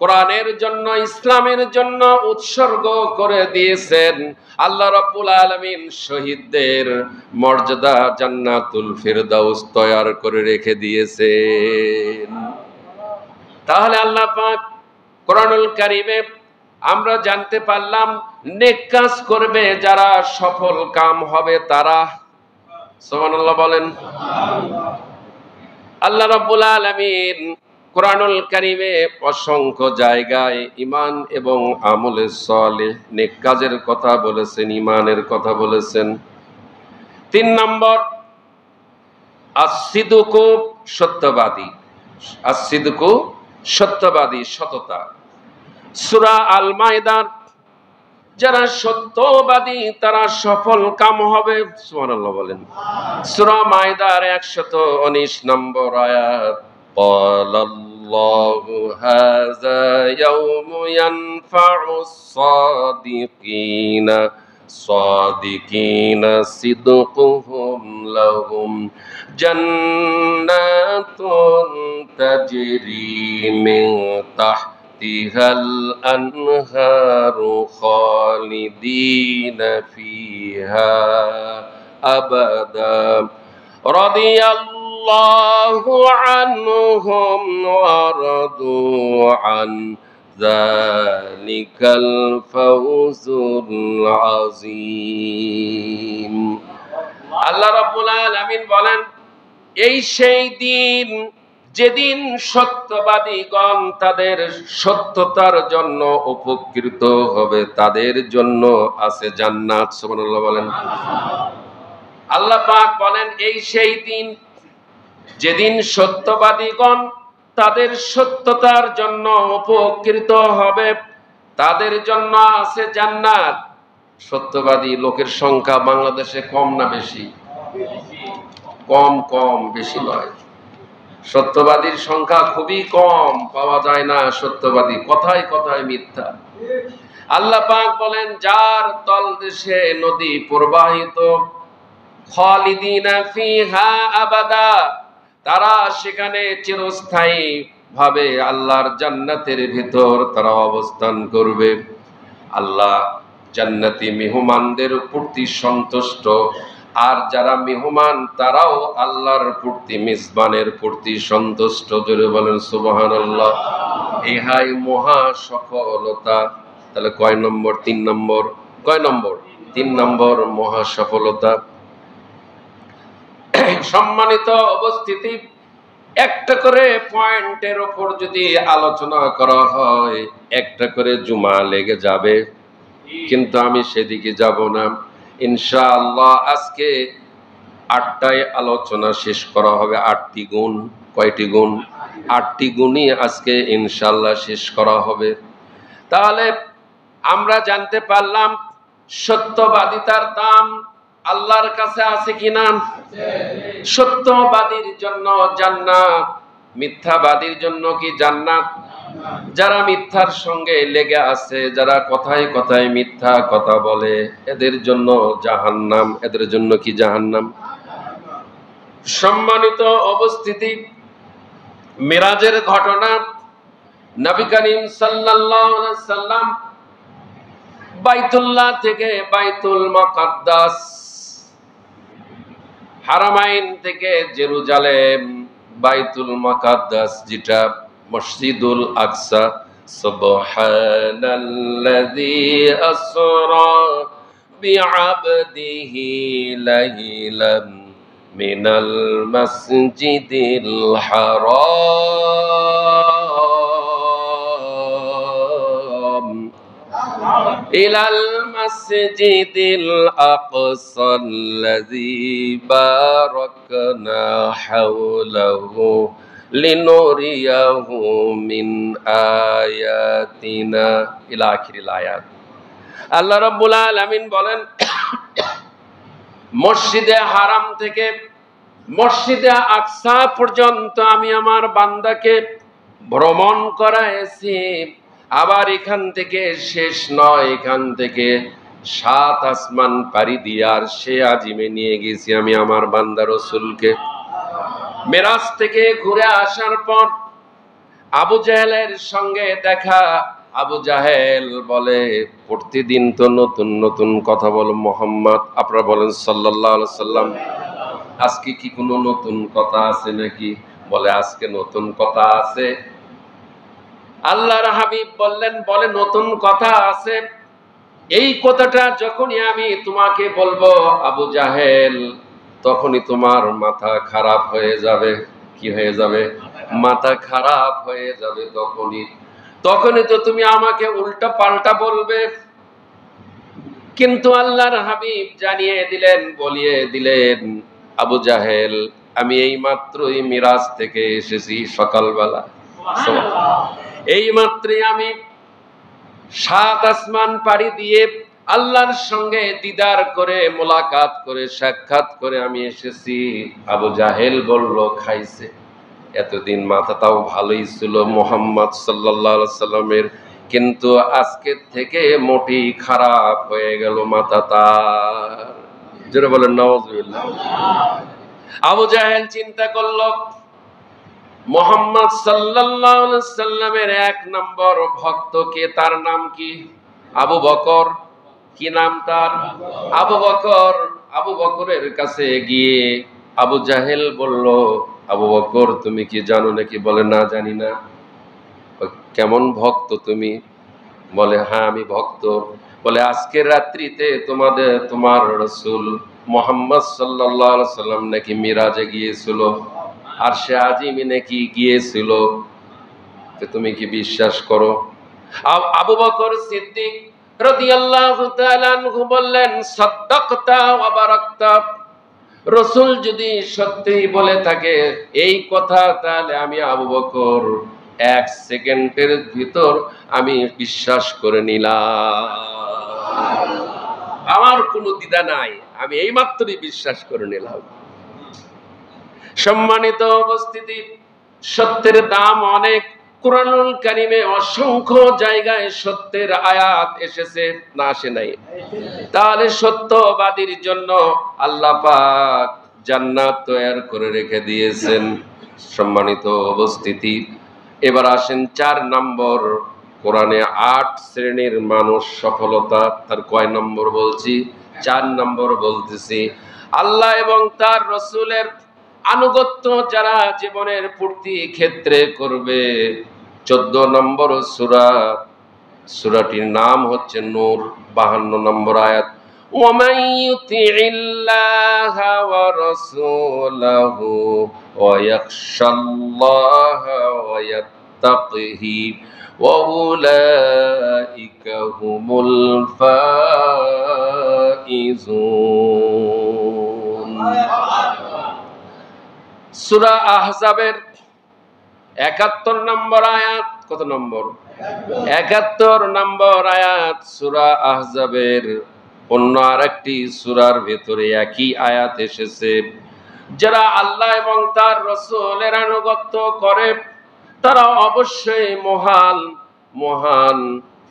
কোরআনের জন্য, ইসলামের জন্য উৎসর্গ করে দিয়েছেন। আল্লাহ রাব্বুল আলামিন শহীদদের মর্যাদা জান্নাতুল ফিরদাউস তৈয়ার করে রেখে দিয়েছেন। তাহলে আল্লাহ পাক কোরআনুল কারীমে আমরা জানতে পারলাম, নেক কাজ করবে যারা সফল কাম হবে তারা। সুবহানাল্লাহ বলেন। আল্লাহ রাব্বুল আলামিন কোরআনুল কারীমে অসংখ্য জায়গায় ঈমান এবং আমলে সালেহ, নেক কাজের কথা বলেছেন, ঈমানের কথা বলেছেন। 3 নম্বর, as-sidqu সত্যবাদী, as-sidqu সত্যবাদী, সততা। সূরা আল মাইদার যারা সত্যবাদী তারা সফল কাম হবে, সুবহানাল্লাহ বলেন। সূরা মাইদার 119 নম্বর আয়াত, قال الله هذا يوم ইয়ানফাউস সাদিকিনা সাদিকিনা সিদকুহুম লাহুম জান্নাতুন তাজরি মিন তাহতিহাল আনহারু খালিদিনা ফিহা আবাদা রাদিয়াল্লাহু আনহুম ওয়া রাদু আন যালিকাল ফাওজুল আযীম। আল্লাহ রাব্বুল আলামিন বলেন, এই সেই দিন যেদিন সত্যবাদীগণ তাদের সত্যতার জন্য উপকৃত হবে, তাদের জন্য আছে জান্নাত। সুবহানাল্লাহ বলেন। আল্লাহ পাক বলেন, এই সেই দিন যেদিন সত্যবাদীগণ তাদের সত্যতার জন্য উপকৃত হবে, তাদের জন্য আছে জান্নাত। সত্যবাদী লোকের সংখ্যা বাংলাদেশে কম না বেশি? কম, কম, বেশি নয়। সত্যবাদীর সংখ্যা খুবই কম, পাওয়া যায় না সত্যবাদী, কথায় কথায় মিথ্যা। আল্লাহ পাক বলেন, যার তলদেশে নদী প্রবাহিত, খালিদিনা ফিহা আবাদা, তারা সেখানে চিরস্থায়ী ভাবে আল্লাহর জান্নাতের ভিতর তারা অবস্থান করবে। আল্লাহ জান্নাতি মেহমানদের প্রতি সন্তুষ্ট, আর যারা মেহমান তারাও আল্লাহর প্রতি, মেজবানের প্রতি সন্তুষ্ট। জোরে বলেন সুবহানাল্লাহ। ইহাই মহা সফলতা। তাহলে কয় নম্বর? 3 নম্বর। কয় নম্বর? 3 নম্বর মহা সফলতা। সম্মানিত উপস্থিতি, একটা করে পয়েন্টের উপর যদি আলোচনা করা হয়, একটা করে জুমা লেগে যাবে, কিন্তু আমি সেদিকে যাব না। ইনশাআল্লাহ আজকে 8টায় আলোচনা শেষ করা হবে। 8টি গুণ। কয়টি গুণ? 8টি গুণই আজকে ইনশাআল্লাহ শেষ করা হবে। তাহলে আমরা জানতে পারলাম সত্যবাদিতার দাম আল্লাহর কাছে আছে কিনা। সত্যবাদীর জন্য জান্নাত, মিথ্যাবাদীর জন্য কি জান্নাত? যারা মিথ্যার সঙ্গে লেগে আছে, যারা কথায় কথায় মিথ্যা কথা বলে, এদের জন্য জাহান্নাম। এদের জন্য কি জাহান্নাম? সম্মানিত উপস্থিতি, মিরাজের ঘটনা, নবী করিম সাল্লাল্লাহু আলাইহি সাল্লাম বাইতুল্লাহ থেকে বাইতুল মুকাদ্দাস, হারামাইন থেকে জেরুজালেম, বাইতুল মুকাদ্দাস যেটা মসজিদুল আকসা, সুবহানাল্লাযী আসরা বিআবদিহি লাইলাম মিনাল মাসজিদিল হারাম ইলাল মাসজিদিল আকসাল্লাযী বারাকনা হাওলাহু লিনুরিয়াহু মিন আয়াতিনা ইলা আখিরিল আয়াত। আল্লাহ রাব্বুল আলামিন বলেন, মসজিদে হারাম থেকে মসজিদে আকসা পর্যন্ত আমি আমার বান্দাকে ভ্রমণ করাইছি। আবার এখান থেকে শেষ নয়, এখান থেকে 7 আসমান পাড়ি দিয়ে আর সে আজিমে নিয়ে গেছি আমি আমার বান্দা রাসূলকে। মেরাজ থেকে ঘুরে আসার পর আবু জাহেলের সঙ্গে দেখা। আবু জাহেল বলে, প্রতিদিন তো নতুন নতুন কথা বলো মুহাম্মদ, আপনারা বলেন সাল্লাল্লাহু আলাইহি সাল্লাম, আজকে কি কোনো নতুন কথা আছে নাকি? বলে, আজকে নতুন কথা আছে। আল্লাহর হাবিব বললেন, বলে নতুন কথা আছে। এই কথাটা যখনই আমি তোমাকে বলবো আবু জাহেল, তখনই তোমার মাথা খারাপ হয়ে যাবে। কি হয়ে যাবে? মাথা খারাপ হয়ে যাবে। তখনই তো তুমি আমাকে উল্টা পাল্টা বলবে। কিন্তু আল্লাহর হাবিব জানিয়ে দিলেন, বলিয়ে দিলেন, আবু জাহেল, আমি এই মাত্রই মিরাজ থেকে এসেছি সকালবেলা। এই মাত্রই আমি 7 আসমান পাড়ি দিয়ে আল্লাহর সঙ্গে দিদার করে, মোলাকাত করে, সাক্ষাৎ করে আমি এসেছি। আবু জাহেল বলল, খাইছে। এতদিন মাথাটাও ভালোই ছিল মুহাম্মদ সাল্লাল্লাহু আলাইহি সাল্লামের, কিন্তু আজকে থেকে মোটেই খারাপ হয়ে গেল মাথা তার। যেটা বলেন নাউজুবিল্লাহ। আবু জাহেল চিন্তা করল মুহাম্মদ সাল্লাল্লাহু আলাইহি সাল্লামের 1 নম্বর ভক্ত কে, তার নাম কি? আবু বকর। কি নাম তার? আবু বকর। আবু বকরের কাছে গিয়ে আবু জাহেল বলল, আবু বকর তুমি কি জানো নাকি? বলে না জানি না। কেমন ভক্ত তুমি? বলে হ্যাঁ আমি ভক্ত। বলে আজকের রাত্রিতে তোমার রাসূল মুহাম্মদ সাল্লাল্লাহু আলাইহি সাল্লাম নাকি মিরাজে গিয়েছিল, আর সে আজিমে নাকি গিয়েছিল, তুমি কি বিশ্বাস করো? আবু বকর সিদ্দিক রাদিয়াল্লাহু তাআলা আনহু বললেন, সাদ্দাকতা ওয়া বারাকতা। রাসূল যদি সত্যিই বলে থাকে এই কথা, তাহলে আমি আবু বকর 1 সেকেন্ডের ভিতর আমি বিশ্বাস করে নিলাম। আমার কোনো দ্বিধা নাই, আমি এইমাত্রই বিশ্বাস করে নিলাম। সম্মানিত উপস্থিতি, সত্যের দাম অনেক। কুরআনুল কারীমে অসংখ্য জায়গায় সত্যের আয়াত এসেছে, না আসে নাই? তাহলে সত্যবাদীর জন্য আল্লাহ পাক জান্নাত তৈরি করে রেখে দিয়েছেন। সম্মানিত উপস্থিতি, এবার আসেন 4 নম্বর। কোরআনে 8 শ্রেণীর মানুষ সফলতা, তার কয় নম্বর বলছি? 4 নম্বর বলতেছি। আল্লাহ এবং তার রাসূলের আনুগত্য যারা জীবনের প্রতি ক্ষেত্রে করবে। 14 নম্বর সূরা, সূরাটির নাম হচ্ছে নূর, 52 নম্বর আয়াত। وَمَن يُطِعِ اللَّهَ وَرَسُولَهُ وَيَخْشَ اللَّهَ وَيَتَّقْهِ وَأُولَئِكَ هُمُ الْفَائِزُونَ। সূরা আহজাবের 71 নম্বর আয়াত। কত নম্বর? 71 নম্বর আয়াত সূরা আহজাবের। অন্য আরেকটি সূরার ভেতরে একই আয়াত এসেছে, যারা আল্লাহ এবং তার রাসূলের আনুগত্য করে তারা অবশ্যই মহান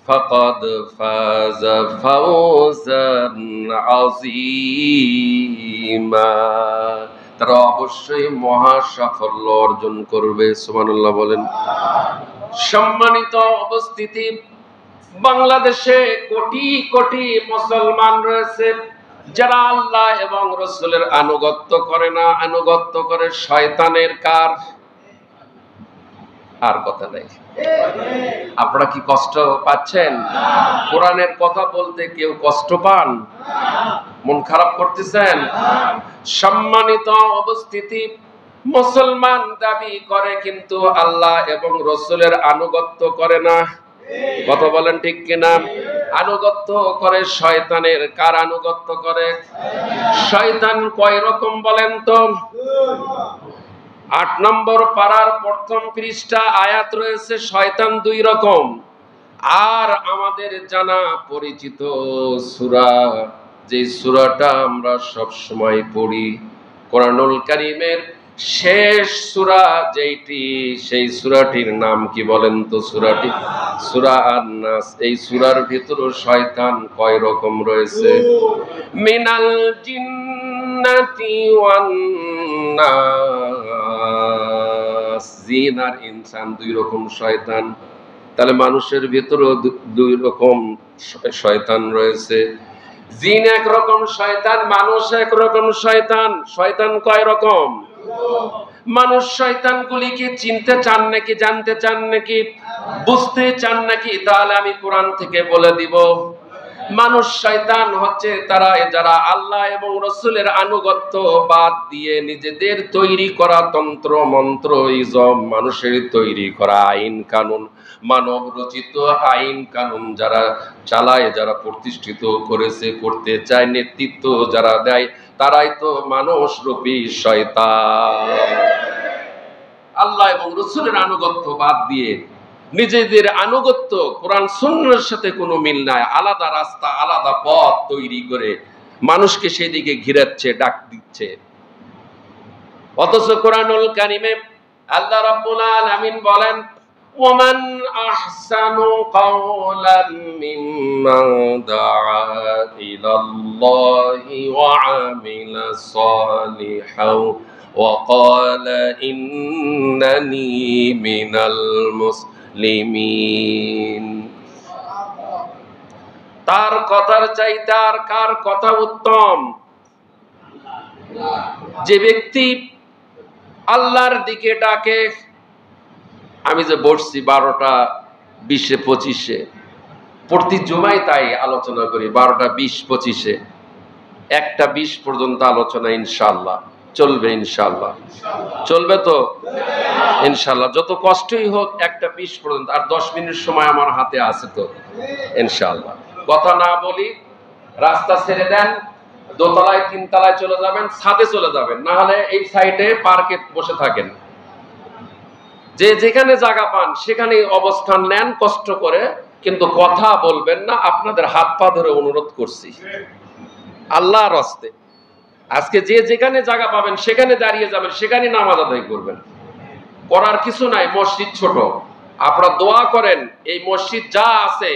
ফাকাদ ফাযা ফাওজান আযীমা, তারা অবশ্যই মহা সাফল্য অর্জন করবে। সুবহানাল্লাহ বলেন। সম্মানিত উপস্থিতি, বাংলাদেশে কোটি কোটি মুসলমান রয়েছে যারা আল্লাহ এবং রাসূলের আনুগত্য করে না, আনুগত্য করে শয়তানের। কার? আর কথা নাই। আপনারা কি কষ্ট পাচ্ছেন? কোরআনের কথা বলতে কেউ কষ্ট পান? মন খারাপ করতেছেন? সম্মানিত উপস্থিতি, মুসলমান দাবি করে কিন্তু আল্লাহ এবং রাসূলের আনুগত্য করে না। কথা বলেন ঠিক কিনা? আনুগত্য করে শয়তানের। কার আনুগত্য করে? শয়তান। কয় রকম বলেন তো? 8 নম্বর পারার প্রথম পৃষ্ঠা আয়াত রয়েছে, শয়তান 2 রকম। আর আমাদের জানা পরিচিত সূরা, যে সূরাটা আমরা সব সময় পড়ি, কোরআনুল কারীমের শেষ সূরা যেটি, সেই সূরাটির নাম কি বলেন তো? সূরাটি সূরা আন-নাস। এই সূরার ভিতরে শয়তান কয় রকম রয়েছে? মিনাল জিন্নাতি ওয়ান নাস, জিন আর ইনসান 2 রকম শয়তান। তাহলে মানুষের ভিতরেও 2 রকম শয়তান রয়েছে। জিন এক রকম শয়তান, মানুষ এক রকম শয়তান। শয়তান কয় রকম? মানুষ শয়তানগুলিকে চিনতে চান নাকি, জানতে চান নাকি, বুঝতে চান নাকি? তাহলে আমি কোরআন থেকে বলে দিব। মানুষ শয়তান হচ্ছে তারা যারা আল্লাহ এবং রাসূলের আনুগত্য বাদ দিয়ে নিজেদের তৈরি করা তন্ত্র মন্ত্র, ইজম, মানুষের তৈরি করা আইন কানুন, মানব রচিত আইন কানুন যারা চালায়, যারা প্রতিষ্ঠিত করেছে, করতে চায়, নেতৃত্ব যারা দেয়, তারাই তো মানুষ রূপী শয়তান। আল্লাহ এবং রাসূলের আনুগত্য বাদ দিয়ে নিজেদের আনুগত্য, কোরআন সুন্নাহর সাথে কোনো মিল নাই, আলাদা রাস্তা, আলাদা পথ তৈরি করে মানুষকে সেদিকে ঘিরাচ্ছে, ডাক দিচ্ছে। অথচ কোরআনুল কারীমে আল্লাহ রাব্বুল আলামিন বলেন, ومن أحسن قولا ممن دعا إلى الله وعمل صالحا وقال إنني من المسلمين। তার কথার চাইতে আর কার কথা উত্তম? যে ব্যক্তি আল্লাহর দিকে ডাকে। আমি যে বসছি 12টা 20-এ 25-এ, প্রতি জুমায় তাই আলোচনা করি। 12টা 20 25-এ 1টা 20 পর্যন্ত আলোচনা ইনশাআল্লাহ চলবে। ইনশাআল্লাহ চলবে তো ইনশাআল্লাহ, যত কষ্টই হোক 1টা 20 পর্যন্ত। আর 10 মিনিট সময় আমার হাতে আছে তো ইনশাআল্লাহ। কথা না বলি, রাস্তা ছেড়ে দেন, দোতলায় 3 তলায় চলে যাবেন, ছাদে চলে যাবেন, না হলে এই সাইডে পার্কে বসে থাকেন। যে যেখানে জায়গা পান সেখানে অবস্থান নেন কষ্ট করে, কিন্তু কথা বলবেন না। আপনাদের হাত পা ধরে অনুরোধ করছি আল্লাহর হস্তে, আজকে যে যেখানে জায়গা পাবেন সেখানে দাঁড়িয়ে যাবেন, সেখানে নামাজ আদায় করবেন। করার কিছু নাই, মসজিদ ছোট। আপনারা দোয়া করেন এই মসজিদ যা আছে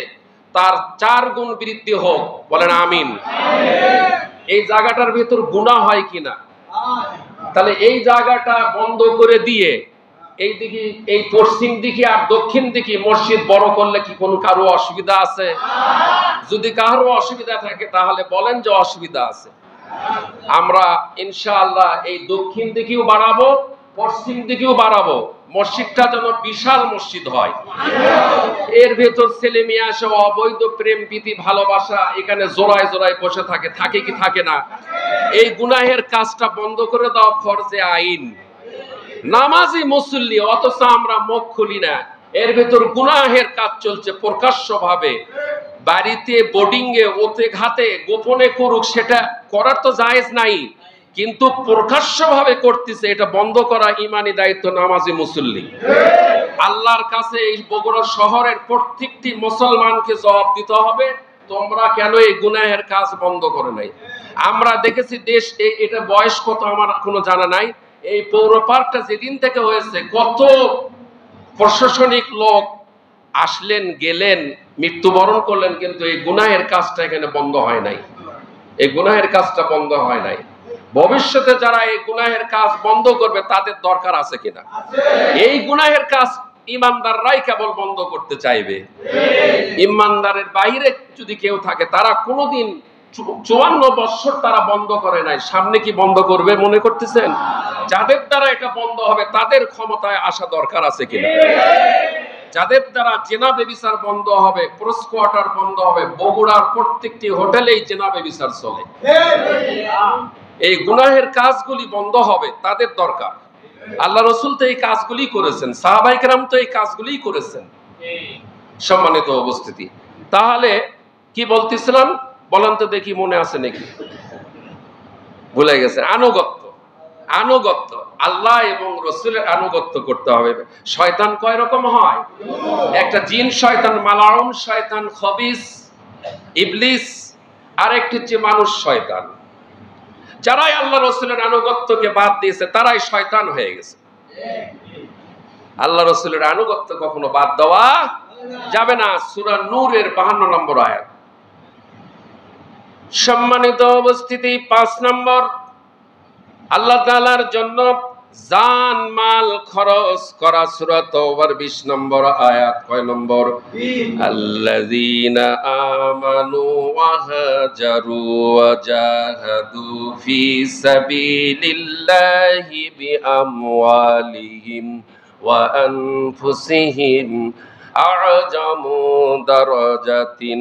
তার 4 গুণ বৃদ্ধি হোক, বলেন আমিন। এই জায়গাটার ভিতর গুনাহ হয় কিনা, তাহলে এই জায়গাটা বন্ধ করে দিয়ে এই দিকে, এই পশ্চিম দিকে আর দক্ষিণ দিকে মসজিদ বড় করলে কি কোনো কারো অসুবিধা আছে? যদি কারো অসুবিধা থাকে তাহলে বলেন যে অসুবিধা আছে। আমরা ইনশাআল্লাহ এই দক্ষিণ দিকেও বাড়াবো, পশ্চিম দিকেও বাড়াবো। মসজিদটা যেন বিশাল মসজিদ হয়, এর ভেতর ছেলে মেয়ে আসে অবৈধ প্রেম প্রীতি ভালোবাসা এখানে জোড়ায় জোড়ায় বসে থাকে, থাকে কি থাকে না? এই গুনাহের কাজটা বন্ধ করে দাও, ফরজে আইন। নামাজি মুসল্লি অথচ আমরা মুখ খুলি না, এর ভেতর গুনাহের কাজ চলছে প্রকাশ্য ভাবে। বাড়িতে বোর্ডিং এ ওতে ঘাতে গোপনে করুক, সেটা করার তো জায়েজ নাই, কিন্তু প্রকাশ্য ভাবে করতেছে, এটা বন্ধ করা ইমানি দায়িত্ব নামাজি মুসল্লি। আল্লাহর কাছে এই বগুড়া শহরের প্রত্যেকটি মুসলমানকে জবাব দিতে হবে, তোমরা কেন এই গুনাহের কাজ বন্ধ করে নাই। আমরা দেখেছি দেশ, এটা বয়স কত আমার কোনো জানা নাই, এই পৌর পার্কটা যেদিন থেকে হয়েছে কত প্রশাসনিক লোক আসলেন গেলেন, মৃত্যুবরণ করলেন, কিন্তু এই গুনাহের কাজটা এখানে বন্ধ হয় নাই। এই গুনাহের কাজটা বন্ধ হয় নাই। ভবিষ্যতে যারা এই গুনাহের কাজ বন্ধ করবে তাদের দরকার আছে কিনা? এই গুনাহের কাজ ইমানদাররাই কেবল বন্ধ করতে চাইবে। ইমানদারের বাইরে যদি কেউ থাকে, তারা কোনোদিন 54 বছর তারা বন্ধ করে নাই, সামনে কি বন্ধ করবে মনে করতেছেন? যাদের দ্বারা এটা বন্ধ হবে তাদের ক্ষমতায় আসা দরকার আছে কিনা? যাদের দ্বারা জেনা বেবিচার বন্ধ হবে, ক্রস কোয়ার্টার বন্ধ হবে, বগুড়ার প্রত্যেকটি হোটেলেই জেনা বেবিচার চলে, এই গুনাহের কাজগুলি বন্ধ হবে, তাদের দরকার। আল্লাহ রসুল তো এই কাজগুলি করেছেন, সাহাবায়ে কেরাম তো এই কাজগুলি করেছেন। সম্মানিত উপস্থিতি, তাহলে কি বলতেছিলাম বলেন তো দেখি, মনে আছে নাকি? ভুলে গেছে। আনুগত্য, আনুগত্য, আল্লাহ এবং রসুলের আনুগত্য করতে হবে। শয়তান কয় রকম হয়? একটা জিন শয়তান, মালাউন শয়তান, খবিস ইবলিস, আর একটি হচ্ছে মানুষ শয়তান। যারাই আল্লাহ রসুলের আনুগত্যকে বাদ দিয়েছে তারাই শয়তান হয়ে গেছে। আল্লাহ রসুলের আনুগত্য কখনো বাদ দেওয়া যাবে না। সূরা নূরের 52 নম্বর আয়াত। সম্মানিত উপস্থিতি, 5 নম্বর, আল্লাহ তাআলার জন্য জান মাল খরচ করা। সূরা তাওবার 20 নম্বর আয়াত। কয় নম্বর? আল্লাযীনা আমানু ওয়া হাজারু ওয়া জাহাদু ফি সাবিলিল্লাহি বিআমওয়ালিহিম ওয়া আনফুসিহিম আ'জামু দারাজাতিন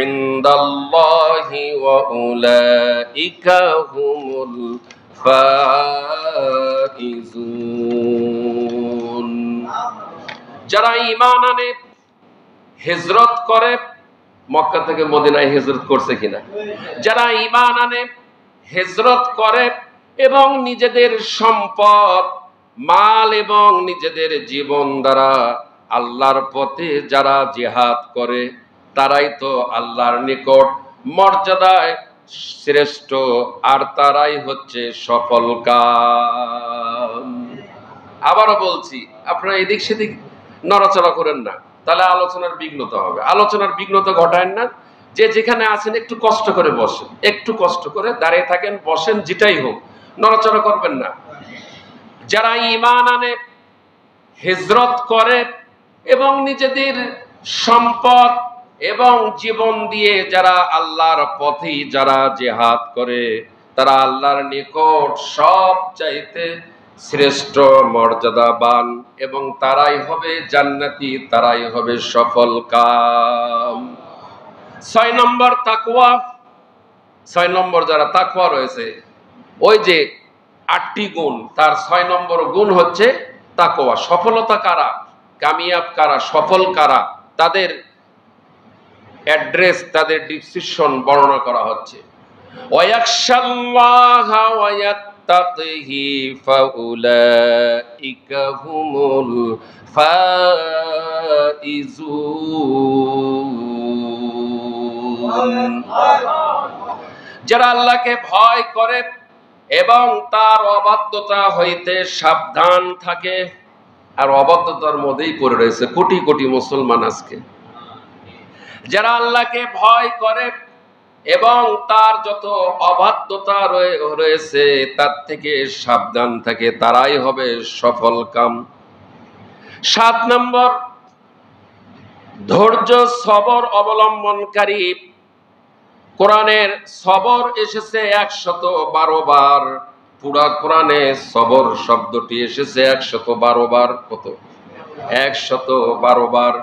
ইনদাল্লাহি ওয়া উলাইকা হুমুল ফাইজুন। যারা ঈমান আনে, হিজরত করে, মক্কা থেকে মদিনায় হিজরত করছে কিনা? যারা ঈমান আনে, হিজরত করে এবং নিজেদের সম্পদ, মাল এবং নিজেদের জীবন দ্বারা আল্লাহর পথে যারা জিহাদ করে, তারাই তো আল্লাহর নিকট মর্যাদায় শ্রেষ্ঠ, আর তারাই হচ্ছে সফল কাম। আবারও বলছি, আপনারা এদিক সেদিক নড়াচড়া করেন না, তাহলে আলোচনার বিঘ্নতা হবে। আলোচনার বিঘ্নতা ঘটায় না, যে যেখানে আছেন একটু কষ্ট করে বসেন, একটু কষ্ট করে দাঁড়িয়ে থাকেন, বসেন, যেটাই হোক, নড়াচড়া করবেন না। যারা ঈমান আনে, হিজরত করে এবং নিজেদের সম্পদ এবং জীবন দিয়ে যারা আল্লাহর পথে যারা জিহাদ করে, তারা আল্লাহর নিকট সবচাইতে শ্রেষ্ঠ মর্যাদাবান এবং তারাই হবে জান্নাতি, তারাই হবে সফল কাম। 6 নম্বর তাকওয়া। 6 নম্বর যারা তাকওয়া রয়েছে, ওই যে 8টি গুণ, তার 6 নম্বর গুণ হচ্ছে তাকওয়া। সফলতা কারা, কামিয়াব কারা, সফল কারা, তাদের অ্যাড্রেস, তাদের ডিসক্রিপশন বর্ণনা করা হচ্ছে। ওয়ায়াখশাল্লাহা ওয়ায়াত্তাকিহি ফাউলাইকা হুমুল ফাইজুন। যারা আল্লাহকে ভয় করে এবং তার অবাধ্যতা হইতে সাবধান থাকে। আর অবাধ্যতার মধ্যেই পড়ে রয়েছে কোটি কোটি মুসলমান আজকে। যারা আল্লাহকে ভয় করে এবং তার যত অবাধ্যতা রয়েছে তার থেকে সাবধান থাকে, তারাই হবে সফল কাম। 7 নম্বর, ধৈর্য সবর অবলম্বনকারী। কোরআনের সবর এসেছে 112 বার। পুরা কোরআনে সবর শব্দটি এসেছে 112 বার। কত? 112 বার।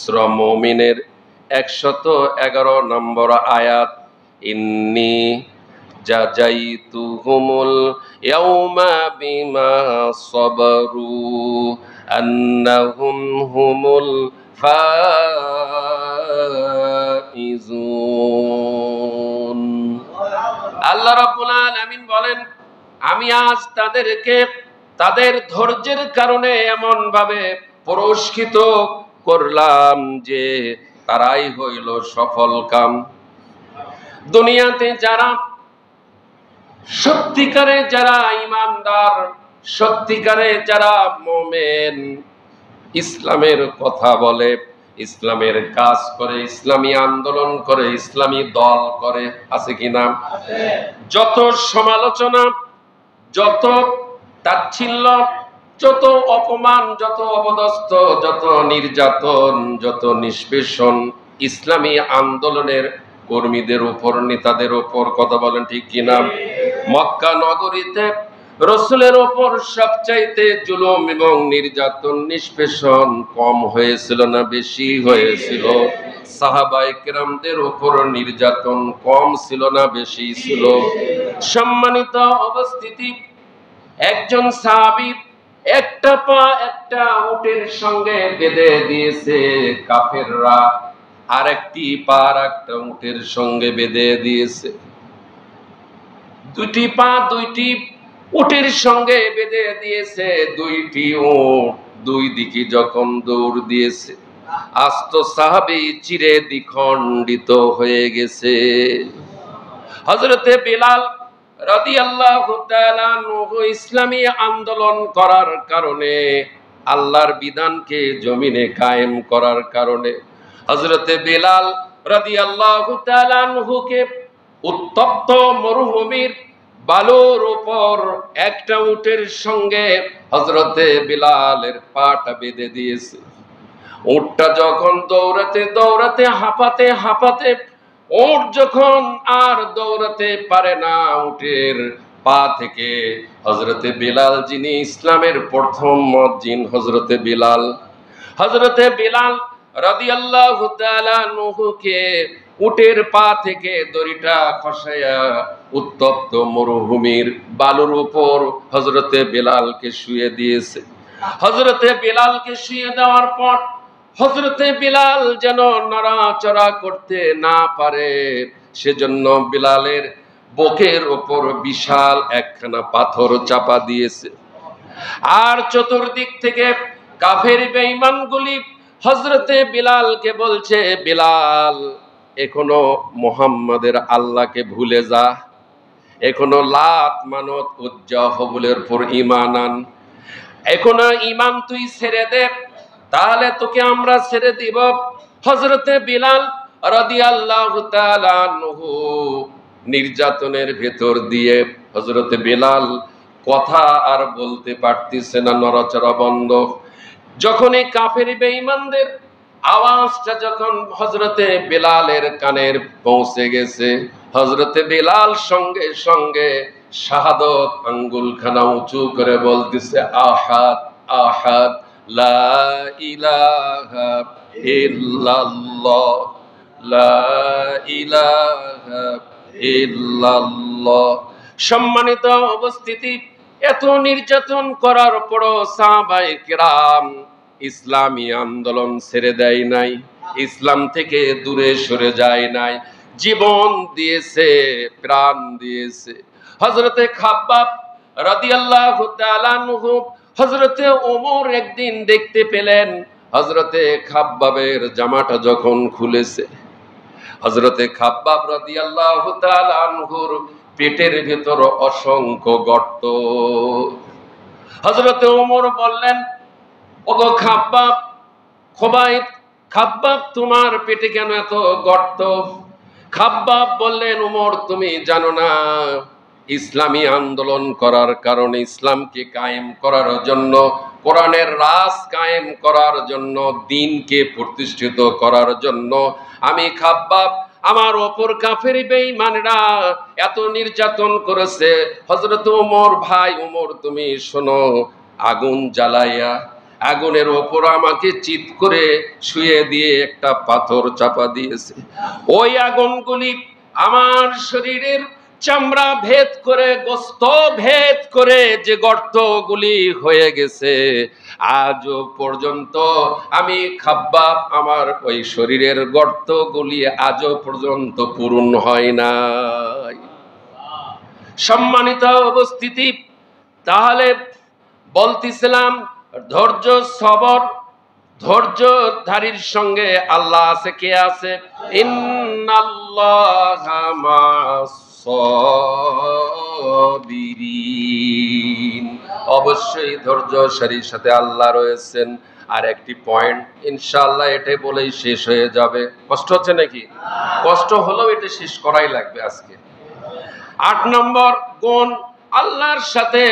সূরা মুমিনের 111 নম্বর আয়াত, ইন্নী জাযাইতুহুমুল ইয়াওমা বিমা সাবারু আন্নাহুম হুমুল ফাইজুন। আল্লাহ রাব্বুল আলামিন বলেন, আমি আজ তাদেরকে তাদের ধৈর্যের কারণে এমন ভাবে পুরস্কৃত করলাম যে তারাই হইল সফল কাম। দুনিয়াতে যারা সত্যিকারে যারা ঈমানদার, সত্যিকারে যারা মুমিন, ইসলামের কথা বলে, ইসলামের কাজ করে, ইসলামী আন্দোলন করে, ইসলামী দল করে, আছে কিনা? যত সমালোচনা, যত তাচ্ছিল্য, যত অপমান, যত অপদস্থ, যত নির্যাতন, যত নিষ্পেষণ ইসলামী আন্দোলনের কর্মীদের উপর, নেতাদের উপর, কথা বলেন ঠিক কিনা? মক্কা নগরীতে রাসূলের উপর সবচাইতে জুলুম এবং নির্যাতন নিষ্পেষণ কম হয়েছিল না বেশি হয়েছিল? সাহাবায়ে কেরামদের উপর নির্যাতন কম ছিল না বেশি ছিল? সম্মানিত উপস্থিতি, একজন সাহাবী একটা পা একটা উটের সঙ্গে বেঁধে দিয়েছে কাফেররা, আরেকটি পা আরেকটা উটের সঙ্গে বেঁধে দিয়েছে। দুইটি পা দুইটি উটের সঙ্গে বেঁধে দিয়েছে। দুইটি উট দুই দিকে যখন দৌড় দিয়েছে, আস্ত সাহাবী চিরে দ্বিখণ্ডিত হয়ে গেছে। হযরতে বিলাল রাদিয়াল্লাহু তাআলা আনহু ইসলামী আন্দোলন করার কারণে, আল্লাহর বিধানকে জমিনে কায়েম করার কারণে হযরতে বিলাল রাদিয়াল্লাহু তাআলা আনহুকে উত্তপ্ত মরুভূমির বালুর উপর একটা উটের সঙ্গে হযরতে বিলালের পাটা বেঁধে দিয়েছে। উটটা যখন দৌড়াতে দৌড়াতে হাঁপাতে হাঁপাতে উট যখন আর দৌড়াতে পারে না, উটের পা থেকে হযরতে বিলাল, যিনি ইসলামের প্রথম মুয়াজ্জিন, হযরতে বিলাল রাদিয়াল্লাহু তাআলা আনহুকে উটের পা থেকে দড়িটা খসাইয়া উত্তপ্ত মরুভূমির বালুর উপর হযরতে বিলালকে শুয়ে দিয়েছে। হযরতে বিলালকে শুয়ে দেওয়ার পর হযরতে বিলাল যেন নড়াচড়া করতে না পারে, সেজন্য বিলালের বুকের উপর বিশাল একখানা পাথর চাপা দিয়েছে। আর চতুর্দিক থেকে কাফের বেঈমানগুলি হযরতে বিলালকে বলছে, বিলাল, এখনো মুহাম্মাদের আল্লাহকে ভুলে যা, এখনো লাত মানত উজ্জা হবলের উপর ঈমান আন, এখনো ঈমান তুই ছেড়ে দে, তাহলে তোকে আমরা ছেড়ে দিব। হযরতে বিলাল রাদিয়াল্লাহু তাআলা আনহু নির্যাতনের ভেতর দিয়ে হযরতে বিলাল কথা আর বলতে পারতেছে না, নড়াচড়া বন্ধ। যখন এই কাফের বেঈমানদের আওয়াজটা যখন হযরতে বিলালের কানের পৌঁছে গেছে, হযরতে বিলাল সঙ্গে সঙ্গে শাহাদত আঙ্গুলখানা উঁচু করে বলতেছে, আহাদ আহাদ লা ইলাহা ইল্লাল্লাহ, লা ইলাহা ইল্লাল্লাহ। সম্মানিত উপস্থিতি, এত নির্যাতন করার পরও সাহাবায়ে কেরাম ইসলামী আন্দোলন ছেড়ে দেয় নাই, ইসলাম থেকে দূরে সরে যায় নাই, জীবন দিয়েছে, প্রাণ দিয়েছে। হযরতে খাব্বাব রাদিয়াল্লাহু তাআলা আনহু, হযরতে ওমর একদিন দেখতে পেলেন হযরতে খাব্বাবের জামাটা যখন খুলেছে, হযরতে খাব্বাব রাদিয়াল্লাহু তাআলা আনহুর পেটের ভেতর অসংখ্য গর্ত। হযরতে ওমর বললেন, ওগো খাব্বাব, খোবাইব, খাব্বাব তোমার পেটে কেন এত গর্ত? খাব্বাব বললেন, ওমর তুমি জানো না, ইসলামী আন্দোলন করার কারণে, ইসলামকে কায়েম করার জন্য, কোরআনের রাজ কায়েম করার জন্য, দ্বীনকে প্রতিষ্ঠিত করার জন্য আমি খাব্বাব, আমার ওপর কাফের বেঈমানরা এত নির্যাতন করেছে। হযরত ওমর, ভাই ওমর তুমি শোনো, আগুন জ্বালাইয়া আগুনের ওপর আমাকে চিৎ করে শুয়ে দিয়ে একটা পাথর চাপা দিয়েছে। ওই আগুনগুলি আমার শরীরের চামড়া ভেদ করে, গোস্ত ভেদ করে যে গর্তগুলি হয়ে গেছে, আজও পর্যন্ত আমি খাব্বাব, আমার ওই শরীরের গর্তগুলি আজও পর্যন্ত পূরণ হয় নাই। সম্মানিত উপস্থিতি, তাহলে বলতেছিলাম ধৈর্য, সবর, ধৈর্যধারীর সঙ্গে আল্লাহ আছে। কে আছে? ইন্নাল্লাহা মা'আস সাবিরিন। অবশ্যই ধৈর্যশালীর সাথে আল্লাহ রয়েছেন। আর একটি পয়েন্ট ইনশাআল্লাহ এটাই বলেই শেষ হয়ে যাবে। কষ্ট হচ্ছে নাকি? কষ্ট হলেও এটা শেষ করাই লাগবে আজকে। 8 নম্বর গুণ, আল্লাহর সাথে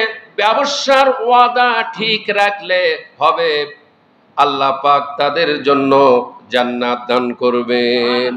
ব্যবসার ওয়াদা ঠিক রাখলে হবে, আল্লাহ পাক তাদের জন্য জান্নাত দান করবেন।